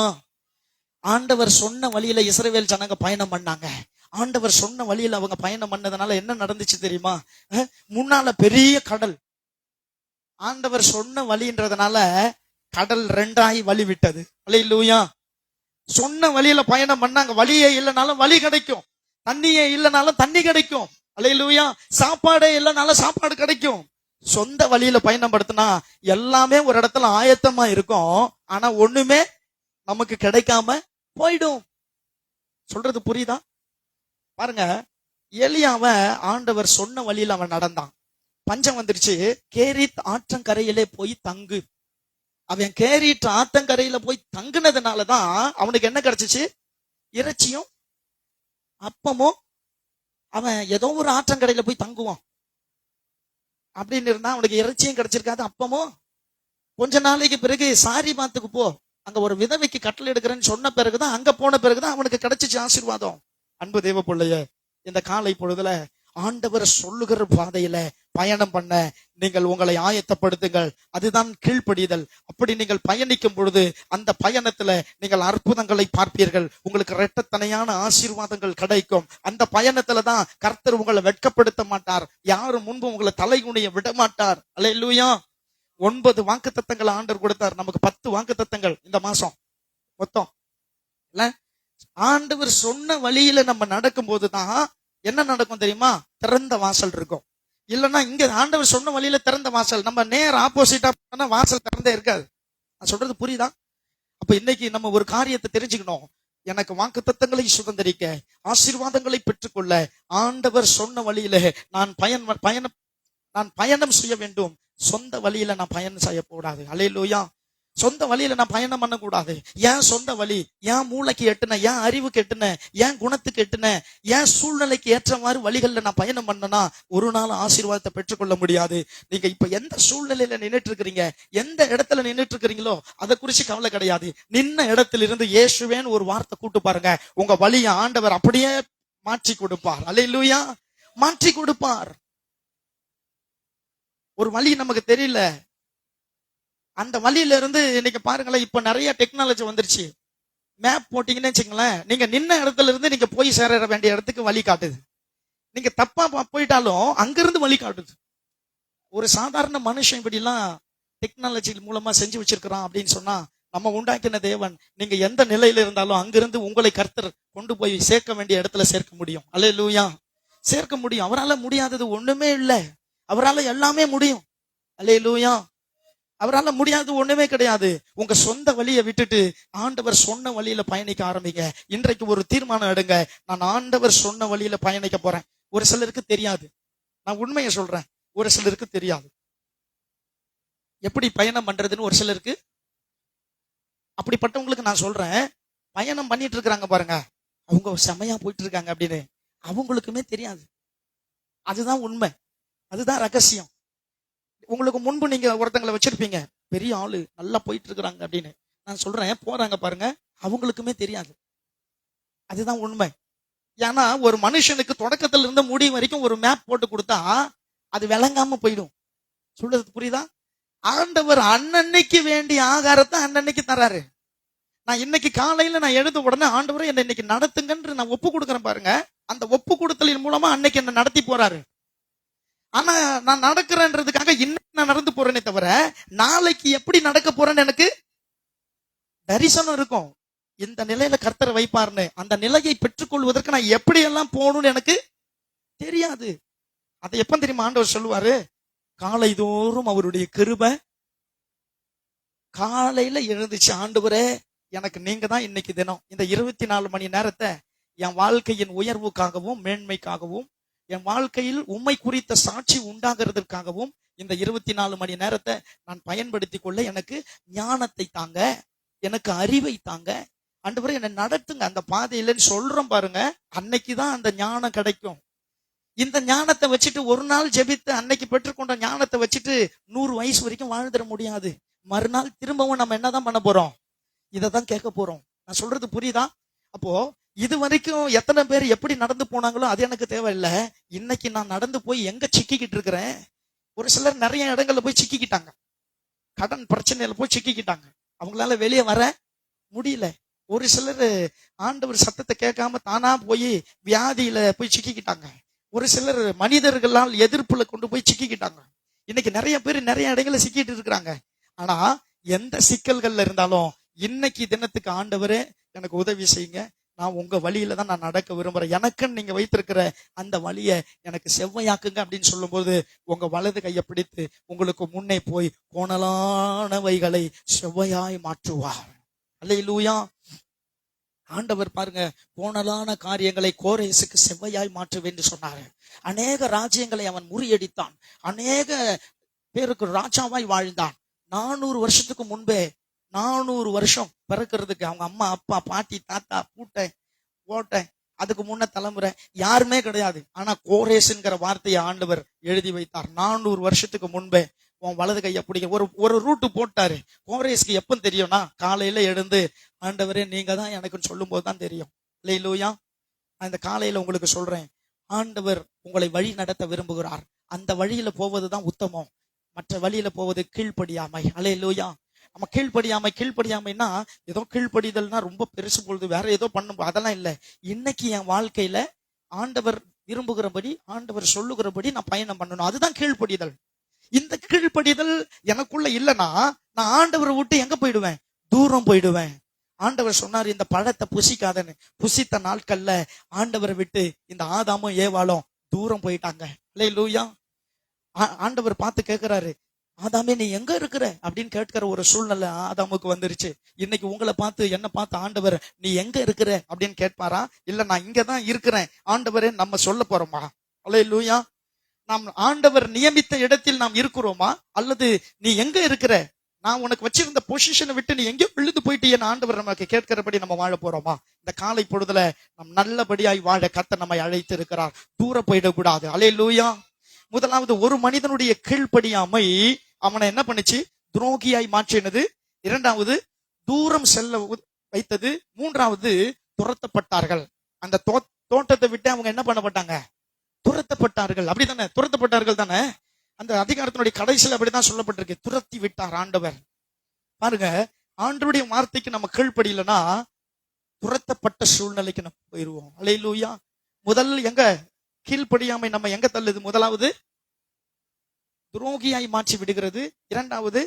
ஆண்டவர் சொன்ன வழியில இஸ்ரவேல் ஜனங்க பயணம் பண்ணாங்க. ஆண்டவர் சொன்ன வழியில அவங்க பயணம் பண்ணதுனால என்ன நடந்துச்சு தெரியுமா? முன்னால பெரிய கடல், ஆண்டவர் சொன்ன வழின்றதுனால கடல் 2ஆகி வழி விட்டது. அல்லேலூயா. சொன்ன வழியில பயணம் பண்ணாங்க. வழியே இல்லைனாலும் வழி கிடைக்கும், தண்ணியே இல்லைனாலும் தண்ணி கிடைக்கும். அல்லேலூயா. சாப்பாடே இல்லைனாலும் சாப்பாடு கிடைக்கும். சொந்த வழியில பயணப்படுத்தினா எல்லாமே ஒரு இடத்துல ஆயத்தமா இருக்கும், ஆனா ஒண்ணுமே நமக்கு கிடைக்காம போயிடும். சொல்றது புரியுதா? பாருங்க, எலியாவ ஆண்டவர் சொன்ன வழியில அவன் நடந்தான். பஞ்சம் வந்துருச்சு, கேரித் ஆற்றங்கரையிலே போய் தங்கு. அவன் கேரிட் ஆத்தங்கரையில போய் தங்குனதுனாலதான் அவனுக்கு என்ன கிடைச்சிச்சு, இறைச்சியும் அப்பமும். அவன் ஏதோ ஒரு ஆற்றங்கரையில போய் தங்குவான் அப்படின்னு இருந்தா அவனுக்கு இறைச்சியும் கிடைச்சிருக்காது, அப்பமும். கொஞ்ச நாளைக்கு பிறகு சாரி பாத்துக்கு போ அங்க ஒரு விதவைக்கு கட்டளை எடுக்கிறேன்னு சொன்ன பிறகுதான், அங்க போன பிறகுதான் அவனுக்கு கிடைச்சிச்சு ஆசீர்வாதம். அன்பு தேவ பிள்ளையே, இந்த காலை பொழுதுல ஆண்டவர் சொல்லுகிற பாதையில பயணம் பண்ண நீங்கள் உங்களை ஆயத்தப்படுத்துங்கள். அதுதான் கீழ்ப்படிதல். அப்படி நீங்கள் பயணிக்கும் பொழுது அந்த பயணத்துல நீங்கள் அற்புதங்களை பார்ப்பீர்கள். உங்களுக்கு இரட்டத்தனையான ஆசீர்வாதங்கள் கிடைக்கும். அந்த பயணத்துல தான் கர்த்தர் உங்களை வெட்கப்படுத்த மாட்டார். யாரும் முன்பு உங்களை தலைகுனிய விட மாட்டார். அல்லேலூயா. 9 வாக்குத்தத்தங்கள் ஆண்டவர் கொடுத்தார். நமக்கு 10 வாக்குத்தத்தங்கள் இந்த மாசம் மொத்தம் இல்ல. ஆண்டவர் சொன்ன வழியில நம்ம நடக்கும் போதுதான் என்ன நடக்கும் தெரியுமா? திறந்த வாசல் இருக்கும். இல்லைன்னா இங்க ஆண்டவர் சொன்ன வழியில திறந்த வாசல், நம்ம நேர் ஆப்போசிட்டா போனா வாசல் திறந்தே இருக்காது. நான் சொல்றது புரியுதா? அப்ப இன்னைக்கு நம்ம ஒரு காரியத்தை தெரிஞ்சுக்கணும். எனக்கு வாக்குத்தத்தங்களை சுதந்திரிக்க, ஆசீர்வாதங்களை பெற்றுக்கொள்ள ஆண்டவர் சொன்ன வழியில நான் பயணம் செய்ய வேண்டும். சொந்த வழியில நான் பயணம் செய்யக்கூடாது. அல்லேலூயா. சொந்த வழியில நான் பயணம் பண்ணக்கூடாது. ஏன் சொந்த வழி, ஏன் மூளைக்கு எட்டுன, ஏன் அறிவுக்கு எட்டுன, ஏன் குணத்துக்கு எட்டுன, ஏன் சூழ்நிலைக்கு ஏற்ற மாதிரி வழிகள்ல நான் பயணம் பண்ணனா ஒரு நாள் ஆசீர்வாதத்தை பெற்றுக்கொள்ள முடியாது. நீங்க இப்ப எந்த சூழ்நிலையில நின்றுட்டு இருக்கிறீங்க, எந்த இடத்துல நின்றுட்டு இருக்கிறீங்களோ அதை குறிச்சு கவலை கிடையாது. நின்ன இடத்துல இருந்து இயேசுவேன்னு ஒரு வார்த்தை கூட்டு பாருங்க, உங்க வழியை ஆண்டவர் அப்படியே மாற்றி கொடுப்பார். அல்லேலூயா. மாற்றி கொடுப்பார். ஒரு வழி நமக்கு தெரியல, அந்த வழியில இருந்து இன்னைக்கு பாருங்களேன், இப்ப நிறைய டெக்னாலஜி வந்துருச்சு. மேப் போட்டீங்கன்னு வச்சுங்களேன், நீங்க நின்ன இடத்துல இருந்து நீங்க போய் சேர வேண்டிய இடத்துக்கு வழி காட்டுது. நீங்க தப்பா போயிட்டாலும் அங்கிருந்து வழி காட்டுது. ஒரு சாதாரண மனுஷன் இப்படி எல்லாம் டெக்னாலஜி மூலமா செஞ்சு வச்சிருக்கிறான் அப்படின்னு சொன்னா, நம்ம உண்டாக்கின தேவன் நீங்க எந்த நிலையில இருந்தாலும் அங்கிருந்து உங்களை கர்த்தர் கொண்டு போய் சேர்க்க வேண்டிய இடத்துல சேர்க்க முடியும். அல்லேலூயா. சேர்க்க முடியும். அவரால் முடியாதது ஒண்ணுமே இல்லை. அவரால் எல்லாமே முடியும். அல்லேலூயா. அவரால் முடியாது ஒண்ணுமே கிடையாது. உங்க சொந்த வழியை விட்டுட்டு ஆண்டவர் சொன்ன வழியில பயணிக்க ஆரம்பிங்க. இன்றைக்கு ஒரு தீர்மானம் எடுங்க, நான் ஆண்டவர் சொன்ன வழியில பயணிக்க போறேன். ஒரு சிலருக்கு தெரியாது, நான் உண்மையை சொல்றேன், ஒரு சிலருக்கு தெரியாது எப்படி பயணம் பண்றதுன்னு. ஒரு சிலருக்கு அப்படிப்பட்டவங்களுக்கு நான் சொல்றேன், பயணம் பண்ணிட்டு இருக்கிறாங்க பாருங்க, அவங்க செமையா போயிட்டு இருக்காங்க அப்படின்னு அவங்களுக்குமே தெரியாது. அதுதான் உண்மை, அதுதான் ரகசியம். உங்களுக்கு முன்பு நீங்க ஒருத்தங்களை வச்சிருப்பீங்க, பெரிய ஆளு நல்லா போயிட்டு இருக்கிறாங்க அப்படின்னு. நான் சொல்றேன், போறாங்க பாருங்க, அவங்களுக்குமே தெரியாது. அதுதான் உண்மை. ஏன்னா ஒரு மனுஷனுக்கு தொடக்கத்துல இருந்து முடிவு வரைக்கும் ஒரு மேப் போட்டு கொடுத்தா அது விளங்காம போயிடும். சொல்றது புரியுதா? ஆண்டவர் அன்னன்னைக்கு வேண்டிய ஆகாரத்தை அன்னன்னைக்கு தராரு. நான் இன்னைக்கு காலையில நான் எழுத உடனே ஆண்டவரை என்னை இன்னைக்கு நடத்துங்கன்னு நான் ஒப்பு கொடுக்குறேன் பாருங்க. அந்த ஒப்பு கொடுத்தலின் மூலமா அன்னைக்கு என்ன நடத்தி போறாரு. ஆனா நான் நடக்கிறேன்றதுக்காக இன்னைக்கு நான் நடந்து போறேனே தவிர நாளைக்கு எப்படி நடக்க போறேன்னு எனக்கு தரிசனம் இருக்கும். இந்த நிலையில கர்த்தரை வைப்பார்னு அந்த நிலையை பெற்றுக்கொள்வதற்கு நான் எப்படி எல்லாம் போகணும்னு எனக்கு தெரியாது. அதை எப்ப தெரியுமா ஆண்டவர் சொல்லுவாரு? காலை தோறும் அவருடைய கிருபை. காலையில எழுந்துச்சு, ஆண்டவரே எனக்கு நீங்க தான் இன்னைக்கு தினம் இந்த 24 மணி நேரத்தை என் வாழ்க்கையின் உயர்வுக்காகவும் மேன்மைக்காகவும் என் வாழ்க்கையில் உம்மை குறித்த சாட்சி உண்டாகிறதுக்காகவும் இந்த 24 மணி நேரத்தை நான் பயன்படுத்தி கொள்ள எனக்கு ஞானத்தை தாங்க, எனக்கு அறிவை தாங்க, ஆண்டவரே என்னை நடத்துங்க அந்த பாதையிலன்னு சொல்றோம் பாருங்க. அன்னைக்குதான் அந்த ஞானம் கிடைக்கும். இந்த ஞானத்தை வச்சுட்டு ஒரு நாள் ஜெபித்து அன்னைக்கு பெற்றுக்கொண்ட ஞானத்தை வச்சுட்டு 100 வயசு வரைக்கும் வாழ்ந்துட முடியாது. மறுநாள் திரும்பவும் நம்ம என்னதான் பண்ண போறோம்? இதைதான் கேட்க போறோம். நான் சொல்றது புரியுதா? அப்போ இது வரைக்கும் எத்தனை பேர் எப்படி நடந்து போனாங்களோ அது எனக்கு தேவையில்லை. இன்னைக்கு நான் நடந்து போய் எங்க சிக்கிக்கிட்டு இருக்கிறேன்? ஒரு சிலர் நிறைய இடங்கள்ல போய் சிக்கிக்கிட்டாங்க, கடன் பிரச்சனையில போய் சிக்கிக்கிட்டாங்க, அவங்களால வெளியே வர முடியல. ஒரு சிலர் ஆண்டவர் சத்தத்தை கேட்காம தானா போய் வியாதியில போய் சிக்கிக்கிட்டாங்க. ஒரு சிலர் மனிதர்களால் எதிர்ப்புல கொண்டு போய் சிக்கிக்கிட்டாங்க. இன்னைக்கு நிறைய பேர் நிறைய இடங்கள்ல சிக்கிட்டு இருக்கிறாங்க. ஆனா எந்த சிக்கல்கள்ல இருந்தாலும் இன்னைக்கு தினத்துக்கு ஆண்டவரே எனக்கு உதவி செய்யுங்க, நான் உங்க வழியில தான் நான் நடக்க விரும்புறேன், எனக்குன்னு நீங்க வைத்திருக்கிற அந்த வழியை எனக்கு செவ்வையாக்குங்க அப்படின்னு சொல்லும் போது உங்க வலது கையை பிடித்து உங்களுக்கு முன்னே போய் கோணலானவைகளை செவ்வையாய் மாற்றுவார். அல்லேலூயா. ஆண்டவர் பாருங்க, கோணலான காரியங்களை கோரேசுக்கு செவ்வையாய் மாற்றுவேன் சொன்னாரு. அநேக ராஜ்யங்களை அவன் முறியடித்தான், அநேக பேருக்கு ராஜாவாய் வாழ்ந்தான். 400 வருஷத்துக்கு முன்பே, 400 வருஷம் பிறக்கிறதுக்கு அவங்க அம்மா அப்பா பாட்டி தாத்தா பூட்டை ஓட்டை அதுக்கு முன்ன தலைமுறை யாருமே கிடையாது. ஆனா கோரேசுங்கிற வார்த்தையை ஆண்டவர் எழுதி வைத்தார். 400 வருஷத்துக்கு முன்பே உன் வலது கையை பிடிக்க ஒரு ஒரு ரூட்டு போட்டாரு. கோரேஸ்க்கு எப்ப தெரியும்னா, காலையில எழுந்து ஆண்டவரே நீங்க தான் எனக்குன்னு சொல்லும் போதுதான் தெரியும். அல்லேலூயா. நான் இந்த காலையில உங்களுக்கு சொல்றேன், ஆண்டவர் உங்களை வழி நடத்த விரும்புகிறார். அந்த வழியில போவதுதான் உத்தமம். மற்ற வழியில போவது கீழ்ப்படியாமை. அல்லேலூயா. நம்ம கீழ்ப்படியாமைன்னா ஏதோ கீழ்ப்படிதல்னா ரொம்ப பெருசு பொழுது வேற ஏதோ பண்ணும், அதெல்லாம் இல்லை. இன்னைக்கு என் வாழ்க்கையில ஆண்டவர் விரும்புகிறபடி, ஆண்டவர் சொல்லுகிறபடி நான் பயணம் பண்ணணும், அதுதான் கீழ்ப்படிதல். இந்த கீழ்ப்படிதல் எனக்குள்ள இல்லைன்னா நான் ஆண்டவரை விட்டு எங்க போயிடுவேன்? தூரம் போயிடுவேன். ஆண்டவர் சொன்னார், இந்த பழத்தை புசிக்காதன்னு. புசித்த நாட்கள்ல ஆண்டவரை விட்டு இந்த ஆதாமும் ஏவாளும் தூரம் போயிட்டாங்க. அல்லேலூயா. ஆண்டவர் பார்த்து கேட்கிறாரு, ஆதாமே நீ எங்க இருக்கிற அப்படின்னு கேட்கிற ஒரு சூழ்நிலை ஆதாமுக்கு வந்துருச்சு. இன்னைக்கு உங்களை பார்த்து என்ன பார்த்து ஆண்டவர் நீ எங்க இருக்கிற அப்படின்னு கேட்பாரா? இல்ல நான் இங்கதான் இருக்கிறேன் ஆண்டவரே நம்ம சொல்ல போறோமா? அல்லேலூயா. நாம் ஆண்டவர் நியமித்த இடத்தில் நாம் இருக்கிறோமா? அல்லது நீ எங்க இருக்கிற, நான் உனக்கு வச்சிருந்த பொசிஷனை விட்டு நீ எங்கேயோ விழுந்து போயிட்டீன்னு ஆண்டவர் நமக்கு கேட்கிறபடி நம்ம வாழ போறோமா? இந்த காலை பொழுதுல நம் நல்லபடியாய் வாழ கர்த்தர் நம்மை அழைத்து இருக்கிறார். தூர போயிடக்கூடாது. அல்லேலூயா. முதலாவது, ஒரு மனிதனுடைய கீழ்ப்படியாமை அவனை என்ன பண்ணுச்சு? துரோகியாய் மாற்றினது. இரண்டாவது, தூரம் செல்ல வைத்தது. மூன்றாவது, துரத்தப்பட்டார்கள். அந்த தோட்டத்தை விட்டு அவங்க என்ன பண்ணப்பட்டாங்க? துரத்தப்பட்டார்கள். அப்படித்தானே? துரத்தப்பட்டார்கள் தானே? அந்த அதிகாரத்தினுடைய கடைசியில் அப்படிதான் சொல்லப்பட்டிருக்கு, துரத்தி விட்டார் ஆண்டவர். பாருங்க, ஆண்டவருடைய வார்த்தைக்கு நம்ம கீழ்ப்படியலனா துரத்தப்பட்ட சூழ்நிலைக்கு நம்ம போயிருவோம். அல்லேலூயா. முதல் எங்க கீழ்ப்படியாமை நம்ம எங்க தள்ளுது? முதலாவது துரோகியாய் மாற்றி விடுகிறது. இரண்டாவது,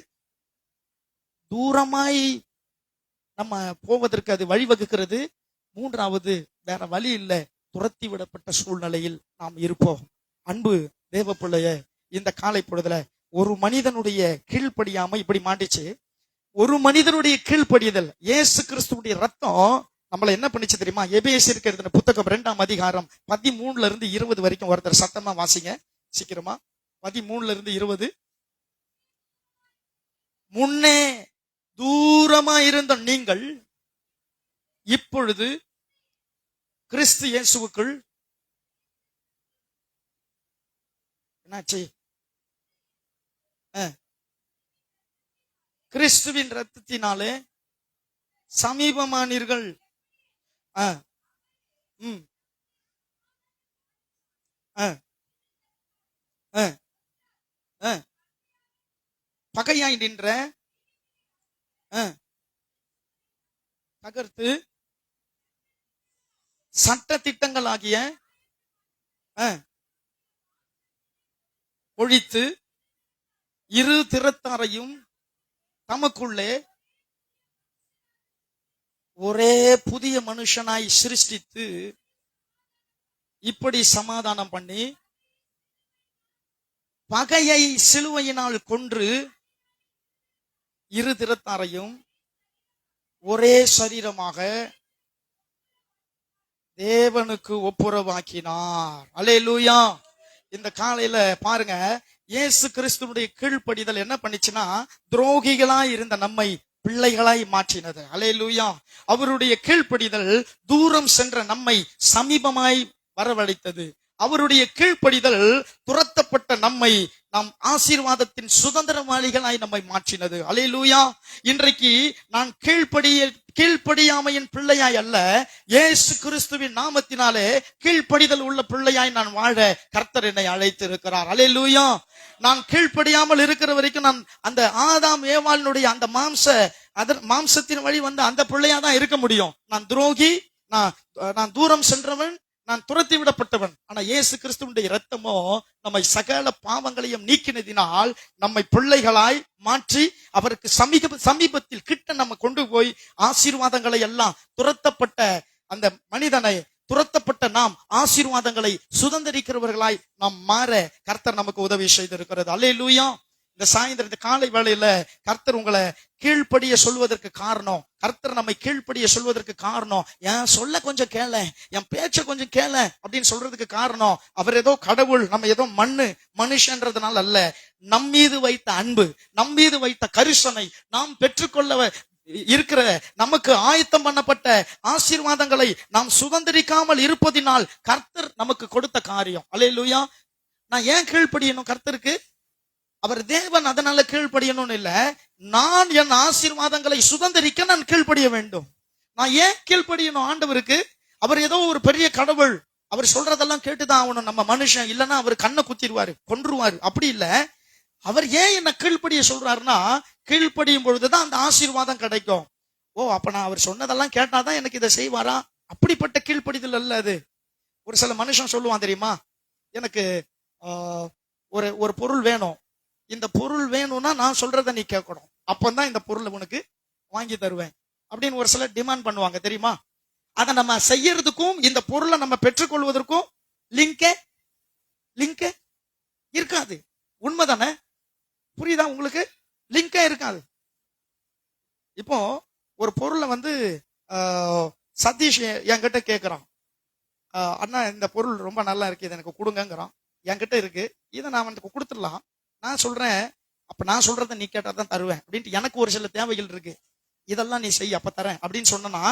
தூரமாய் நம்ம போவதற்கு அது வழிவகுக்கிறது. மூன்றாவது, வேற வழி இல்லை, துரத்தி விடப்பட்ட சூழ்நிலையில் நாம் இருப்போம். அன்பு தேவ பிள்ளைய, இந்த காலை பொழுதுல ஒரு மனிதனுடைய கீழ்ப்படியாமை இப்படி மாட்டிச்சு. ஒரு மனிதனுடைய கீழ்ப்படிதல், இயேசு கிறிஸ்துவுடைய ரத்தம் நம்மள என்ன பண்ணிச்சு தெரியுமா? எபேசியருக்கு எழுதின புத்தகம் 2ஆம் அதிகாரம் 13 இருந்து 20 வரைக்கும் ஒருத்தர் சத்தமா வாசிங்க சீக்கிரமா. 13 இருந்து 20. முன்னே தூரமா இருந்த நீங்கள் இப்பொழுது கிறிஸ்து இயேசுவுக்குள் என்னாச்சு? கிறிஸ்துவின் ரத்தத்தினாலே சமீபமானீர்கள். பகையாய் நின்ற தகர்த்து சட்ட திட்டங்கள் ஆகிய ஒழித்து இரு திறத்தாரையும் தமக்குள்ளே ஒரே புதிய மனுஷனாய் சிருஷ்டித்து இப்படி சமாதானம் பண்ணி பகையை சிலுவையினால் கொன்று இரு திறத்தாரையும் ஒரே சரீரமாக தேவனுக்கு ஒப்புரவாக்கினார். அல்லேலூயா. இந்த காலையில பாருங்க, இயேசு கிறிஸ்துவுடைய கீழ்ப்படிதல் என்ன பண்ணிச்சுன்னா, துரோகிகளாய் இருந்த நம்மை பிள்ளைகளாய் மாற்றினது. அல்லேலூயா. அவருடைய கீழ்ப்படிதல் தூரம் சென்ற நம்மை சமீபமாய் வரவழைத்தது. அவருடைய கீழ்ப்படிதல் துரத்தப்பட்ட நம்மை நாம் ஆசீர்வாதத்தின் சுதந்திரவாளிகளாய் நம்மை மாற்றினது. அல்லேலூயா. இன்றைக்கு நான் கீழ்ப்படியாமையின் பிள்ளையாய் அல்ல, இயேசு கிறிஸ்துவின் நாமத்தினாலே கீழ்ப்படிதல் உள்ள பிள்ளையாய் நான் வாழ கர்த்தர் என்னை அழைத்து இருக்கிறார். அல்லேலூயா. நான் கீழ்ப்படியாமல் இருக்கிற வரைக்கும் நான் அந்த ஆதாம் ஏவாளினுடைய அந்த மாம்சத்தின் வழி வந்து அந்த பிள்ளையா தான் இருக்க முடியும். நான் துரோகி, நான் தூரம் சென்றவன், நான் துரத்தி விடப்பட்டவன். ஆனா இயேசு கிறிஸ்துவினுடைய இரத்தமோ நம்மை சகல பாவங்களையும் நீக்கினதினால் நம்மை பிள்ளைகளாய் மாற்றி அவருக்கு சமீபத்தில் கிட்ட நம்ம கொண்டு போய் ஆசீர்வாதங்களை எல்லாம், துரத்தப்பட்ட அந்த மனிதனை, துரத்தப்பட்ட நாம் ஆசீர்வாதங்களை சுதந்திரிக்கிறவர்களாய் நாம் மாற கர்த்தர் நமக்கு உதவி செய்திருக்கிறது. அல்லேலூயா. இந்த சாயந்தரம், இந்த காலை வேளையில கர்த்தர் உங்களை கீழ்ப்படிய சொல்வதற்கு காரணம், கர்த்தர் நம்மை கீழ்ப்படிய சொல்வதற்கு காரணம், என் சொல்ல கொஞ்சம் கேள, என் பேச்ச கொஞ்சம் கேள அப்படின்னு சொல்றதுக்கு காரணம், அவர் ஏதோ கடவுள், நம்ம ஏதோ மனுஷன்றதுனால அல்ல. நம் மீது வைத்த அன்பு, நம் மீது வைத்த கரிசனை, நாம் பெற்றுக்கொள்ள இருக்கிற நமக்கு ஆயத்தம் பண்ணப்பட்ட ஆசீர்வாதங்களை நாம் சுதந்திரிக்காமல் இருப்பதினால் கர்த்தர் நமக்கு கொடுத்த காரியம். அல்லேலூயா. நான் ஏன் கீழ்ப்படியணும் கர்த்தருக்கு? அவர் தேவன், அதனால கீழ்ப்படியணும்னு இல்ல. நான் என் ஆசீர்வாதங்களை சுதந்திரிக்க நான் கீழ்ப்படிய வேண்டும். நான் ஏன் கீழ்ப்படியணும் ஆண்டவருக்கு? அவர் ஏதோ ஒரு பெரிய கடவுள், அவர் சொல்றதெல்லாம் கேட்டுதான் ஆகணும். நம்ம மனுஷன், இல்லைன்னா அவர் கண்ணை குத்திடுவாரு, கொன்றுவாரு. அப்படி இல்ல. அவர் ஏன் என்ன கீழ்ப்படிய சொல்றாருன்னா, கீழ்ப்படியும் பொழுதுதான் அந்த ஆசீர்வாதம் கிடைக்கும். ஓ, அப்ப நான் அவர் சொன்னதெல்லாம் கேட்டாதான் எனக்கு இதை செய்வாரா? அப்படிப்பட்ட கீழ்ப்படிதல் அல்ல அது. ஒரு சில மனுஷன் சொல்லுவான் தெரியுமா, எனக்கு ஒரு ஒரு பொருள் வேணும், இந்த பொருள் வேணும்னா நான் சொல்றத நீ கேட்கணும், அப்பதான் இந்த பொருளை உனக்கு வாங்கி தருவேன் அப்படின்னு ஒரு சிலர் டிமாண்ட் பண்ணுவாங்க தெரியுமா. அதை நம்ம செய்யறதுக்கும் இந்த பொருளை நம்ம பெற்றுக்கொள்வதற்கும் லிங்கே இருக்காது. உண்மைதானே? புரியுதா உங்களுக்கு? லிங்கே இருக்காது. இப்போ ஒரு பொருளை சதீஷ் என்கிட்ட கேட்கிறான், அண்ணா இந்த பொருள் ரொம்ப நல்லா இருக்கு, இதை எனக்கு கொடுங்கிறான். என்கிட்ட இருக்கு, இதை நான் அவனுக்கு கொடுத்துடலாம். நான் சொல்றேன், அப்ப நான் சொல்றதை நீ கேட்டா தான் தருவேன் அப்படின்ட்டு எனக்கு ஒரு சில தேவைகள் இருக்கு, இதெல்லாம் நீ செய் அப்ப தரேன் அப்படின்னு சொன்னா,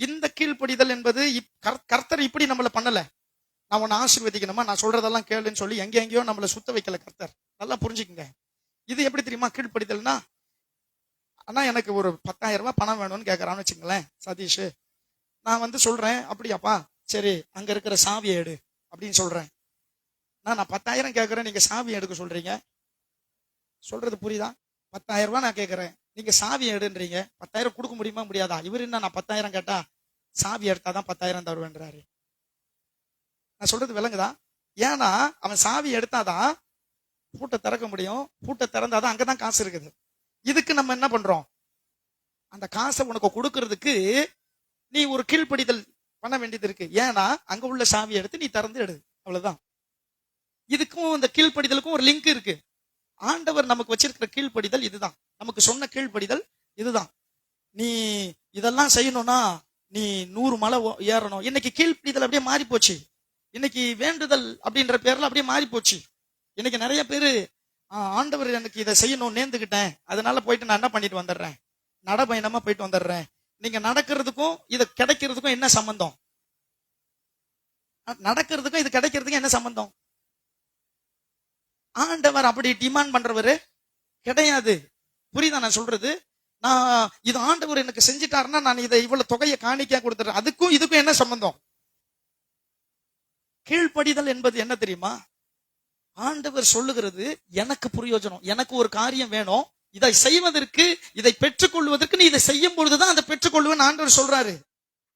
இந்த கீழ்ப்படிதல் என்பது கர்த்தர் இப்படி நம்மள பண்ணல. நான் உன்னை ஆசீர்வதிக்கணுமா, நான் சொல்றதெல்லாம் கேளுன்னு சொல்லி எங்கேயோ நம்மள சுத்த வைக்கல கர்த்தர். நல்லா புரிஞ்சுக்குங்க. இது எப்படி தெரியுமா கீழ்ப்படிதல்னா? அண்ணா எனக்கு ஒரு 10,000 ரூபாய் பணம் வேணும்னு கேட்கறான்னு வச்சுங்களேன் சதீஷ். நான் சொல்றேன், அப்படியாப்பா சரி அங்க இருக்கிற சாவியை எடு அப்படின்னு சொல்றேன். நான் 10,000 கேட்கறேன், நீங்க சாவியை எடுக்க சொல்றீங்க. சொல்றது புரியுதா? 10,000 ரூபாய் நான் கேட்கறேன், நீங்க சாவியை எடுன்றீங்க. 10,000 கொடுக்க முடியுமா முடியாதா? இவர் என்ன, நான் 10,000 கேட்டா சாவி எடுத்தாதான் 10,000 தருவேன்றாரு. நான் சொல்றது விளங்குதா? ஏன்னா அவன் சாவி எடுத்தாதான் பூட்டை திறக்க முடியும், பூட்டை திறந்தாதான் அங்கதான் காசு இருக்குது. இதுக்கு நம்ம என்ன பண்றோம், அந்த காசை உனக்கு கொடுக்கறதுக்கு நீ ஒரு கீழ்ப்படிதல் பண்ண வேண்டியது இருக்கு. ஏன்னா அங்க உள்ள சாவியை எடுத்து நீ திறந்து எடு, அவ்வளவுதான். இதுக்கும் இந்த கீழ்ப்படிதலுக்கும் ஒரு லிங்க் இருக்கு. ஆண்டவர் நமக்கு வச்சிருக்கிற கீழ்ப்படிதல் இதுதான், நமக்கு சொன்ன கீழ்ப்படிதல் இதுதான். நீ இதெல்லாம் செய்யணும்னா நீ 100 மலை ஏறணும். இன்னைக்கு கீழ்ப்படிதல் அப்படியே மாறி போச்சு. இன்னைக்கு வேண்டுதல் அப்படின்ற பேர்ல அப்படியே மாறி போச்சு. இன்னைக்கு நிறைய பேரு, ஆண்டவர் எனக்கு இதை செய்யணும் நேர்ந்துகிட்டேன், அதனால போயிட்டு நான் என்ன பண்ணிட்டு வந்துடுறேன், நடபயணமா போயிட்டு வந்துடுறேன். நீங்க நடக்கிறதுக்கும் இது கிடைக்கிறதுக்கும் என்ன சம்பந்தம்? நடக்கிறதுக்கும் இது கிடைக்கிறதுக்கும் என்ன சம்பந்தம்? ஆண்டவர் அப்படி டிமாண்ட் பண்றவரு கிடையாது. புரியுதா நான் சொல்றது? நான் இது ஆண்டவர் எனக்கு செஞ்சிட்டாருன்னா நான் இதை இவ்வளவு தொகையை காணிக்கையா கொடுத்துறேன். அதுக்கும் இதுக்கும் என்ன சம்பந்தம்? கீழ்ப்படிதல் என்பது என்ன தெரியுமா? ஆண்டவர் சொல்லுகிறது எனக்கு பிரயோஜனம், எனக்கு ஒரு காரியம் வேணும், இதை செய்வதற்கு, இதை பெற்றுக்கொள்வதற்கு நீ இதை செய்யும் பொழுதுதான் அதை பெற்றுக்கொள்வேன் ஆண்டவர் சொல்றாரு.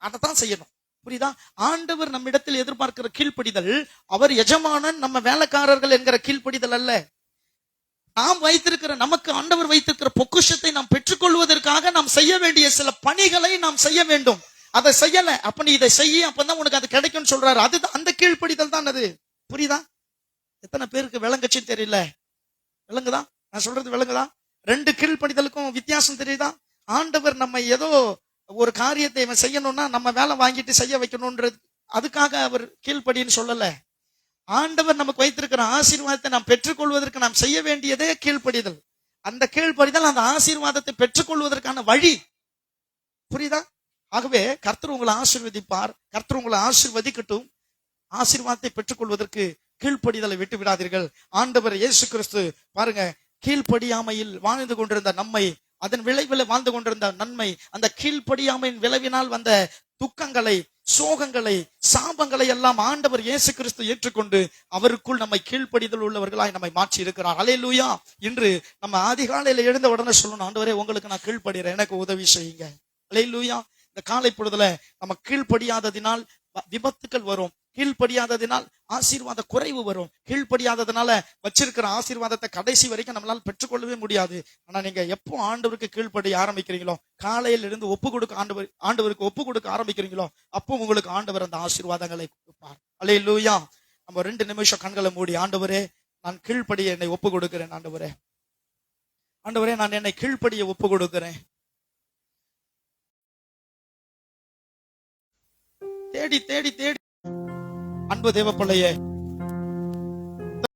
அதைத்தான் செய்யணும். புரியுதா? ஆண்டவர் நம்மிடத்தில் எதிர்பார்க்கிற கீழ்ப்படிதல் அவர் எஜமானன், நம்ம வேலைக்காரர்கள் என்கிற கீழ்ப்படிதல் அல்ல. நாம் வைத்திருக்கிற, நமக்கு ஆண்டவர் வைத்திருக்கிற பொக்கிஷத்தை நாம் பெற்றுக்கொள்வதற்காக நாம் செய்ய வேண்டிய சில பணிகளை நாம் செய்ய வேண்டும். அதை செய்யல, அப்ப நீ இதை செய்ய, அப்பதான் உனக்கு அது கிடைக்கும்னு சொல்றாரு. அதுதான் அந்த கீழ்ப்படிதல் தான் அது. புரியுதா? எத்தனை பேருக்கு விளங்குச்சுன்னு தெரியல. விளங்குதா நான் சொல்றது? விளங்குதா? 2 கீழ்ப்படிதலுக்கும் வித்தியாசம் தெரியுதா? ஆண்டவர் நம்ம ஏதோ ஒரு காரியத்தை இவன் செய்யணும்னா நம்ம வேலை வாங்கிட்டு செய்ய வைக்கணும்ன்றது, அதுக்காக அவர் கீழ்ப்படின்னு சொல்லல. ஆண்டவர் நமக்கு வைத்திருக்கிற ஆசீர்வாதத்தை நாம் பெற்றுக்கொள்வதற்கு நாம் செய்ய வேண்டியதே கீழ்ப்படிதல். அந்த கீழ்ப்படிதல் அந்த ஆசீர்வாதத்தை பெற்றுக்கொள்வதற்கான வழி. புரியுதா? ஆகவே கர்த்தர் உங்களை ஆசீர்வதிப்பார், கர்த்தர் உங்களை ஆசீர்வதிக்கட்டும். ஆசீர்வாதத்தை பெற்றுக்கொள்வதற்கு கீழ்ப்படிதலை விட்டு விடாதீர்கள். ஆண்டவர் இயேசு கிறிஸ்து பாருங்க, கீழ்ப்படியாமையில் வாழ்ந்து கொண்டிருந்த நம்மை, அதன் விளைவில் வாழ்ந்து கொண்டிருந்த நன்மை, அந்த கீழ்ப்படியாமையின் விளைவினால் வந்த துக்கங்களை, சோகங்களை, சாபங்களை எல்லாம் ஆண்டவர் இயேசு கிறிஸ்து ஏற்றுக்கொண்டு அவருக்குள் நம்மை கீழ்ப்படிதல் உள்ளவர்களாய் நம்மை மாற்றி இருக்கிறார். அல்லேலூயா. இன்று நம்ம அதிகாலையில எழுந்த உடனே சொல்லணும், ஆண்டவரே உங்களுக்கு நான் கீழ்ப்படுகிறேன், எனக்கு உதவி செய்யுங்க. அல்லேலூயா. இந்த காலை பொழுதுல நம்ம கீழ்ப்படியாததினால் விபத்துக்கள் வரும், கீழ்ப்படியாததினால் ஆசீர்வாத குறைவு வரும், கீழ்ப்படியாததுனால வச்சிருக்கிற ஆசீர்வாதத்தை கடைசி வரைக்கும் நம்மளால பெற்றுக்கொள்ளவே முடியாது. ஆனா நீங்க எப்போ ஆண்டவருக்கு கீழ்ப்படி ஆரம்பிக்கிறீங்களோ, காலையில இருந்து ஆண்டவருக்கு ஒப்பு கொடுக்க ஆரம்பிக்கிறீங்களோ, அப்போ உங்களுக்கு ஆண்டவர் அந்த ஆசீர்வாதங்களை கொடுப்பார். அல்லேலூயா. நம்ம 2 நிமிஷம் கண்களை மூடி, ஆண்டவரே நான் கீழ்ப்படிய என்னை ஒப்பு கொடுக்கிறேன், ஆண்டவரே நான் என்னை கீழ்ப்படிய ஒப்பு கொடுக்கிறேன். தேடி தேடி தேடி அன்பு தேவ பிள்ளையே,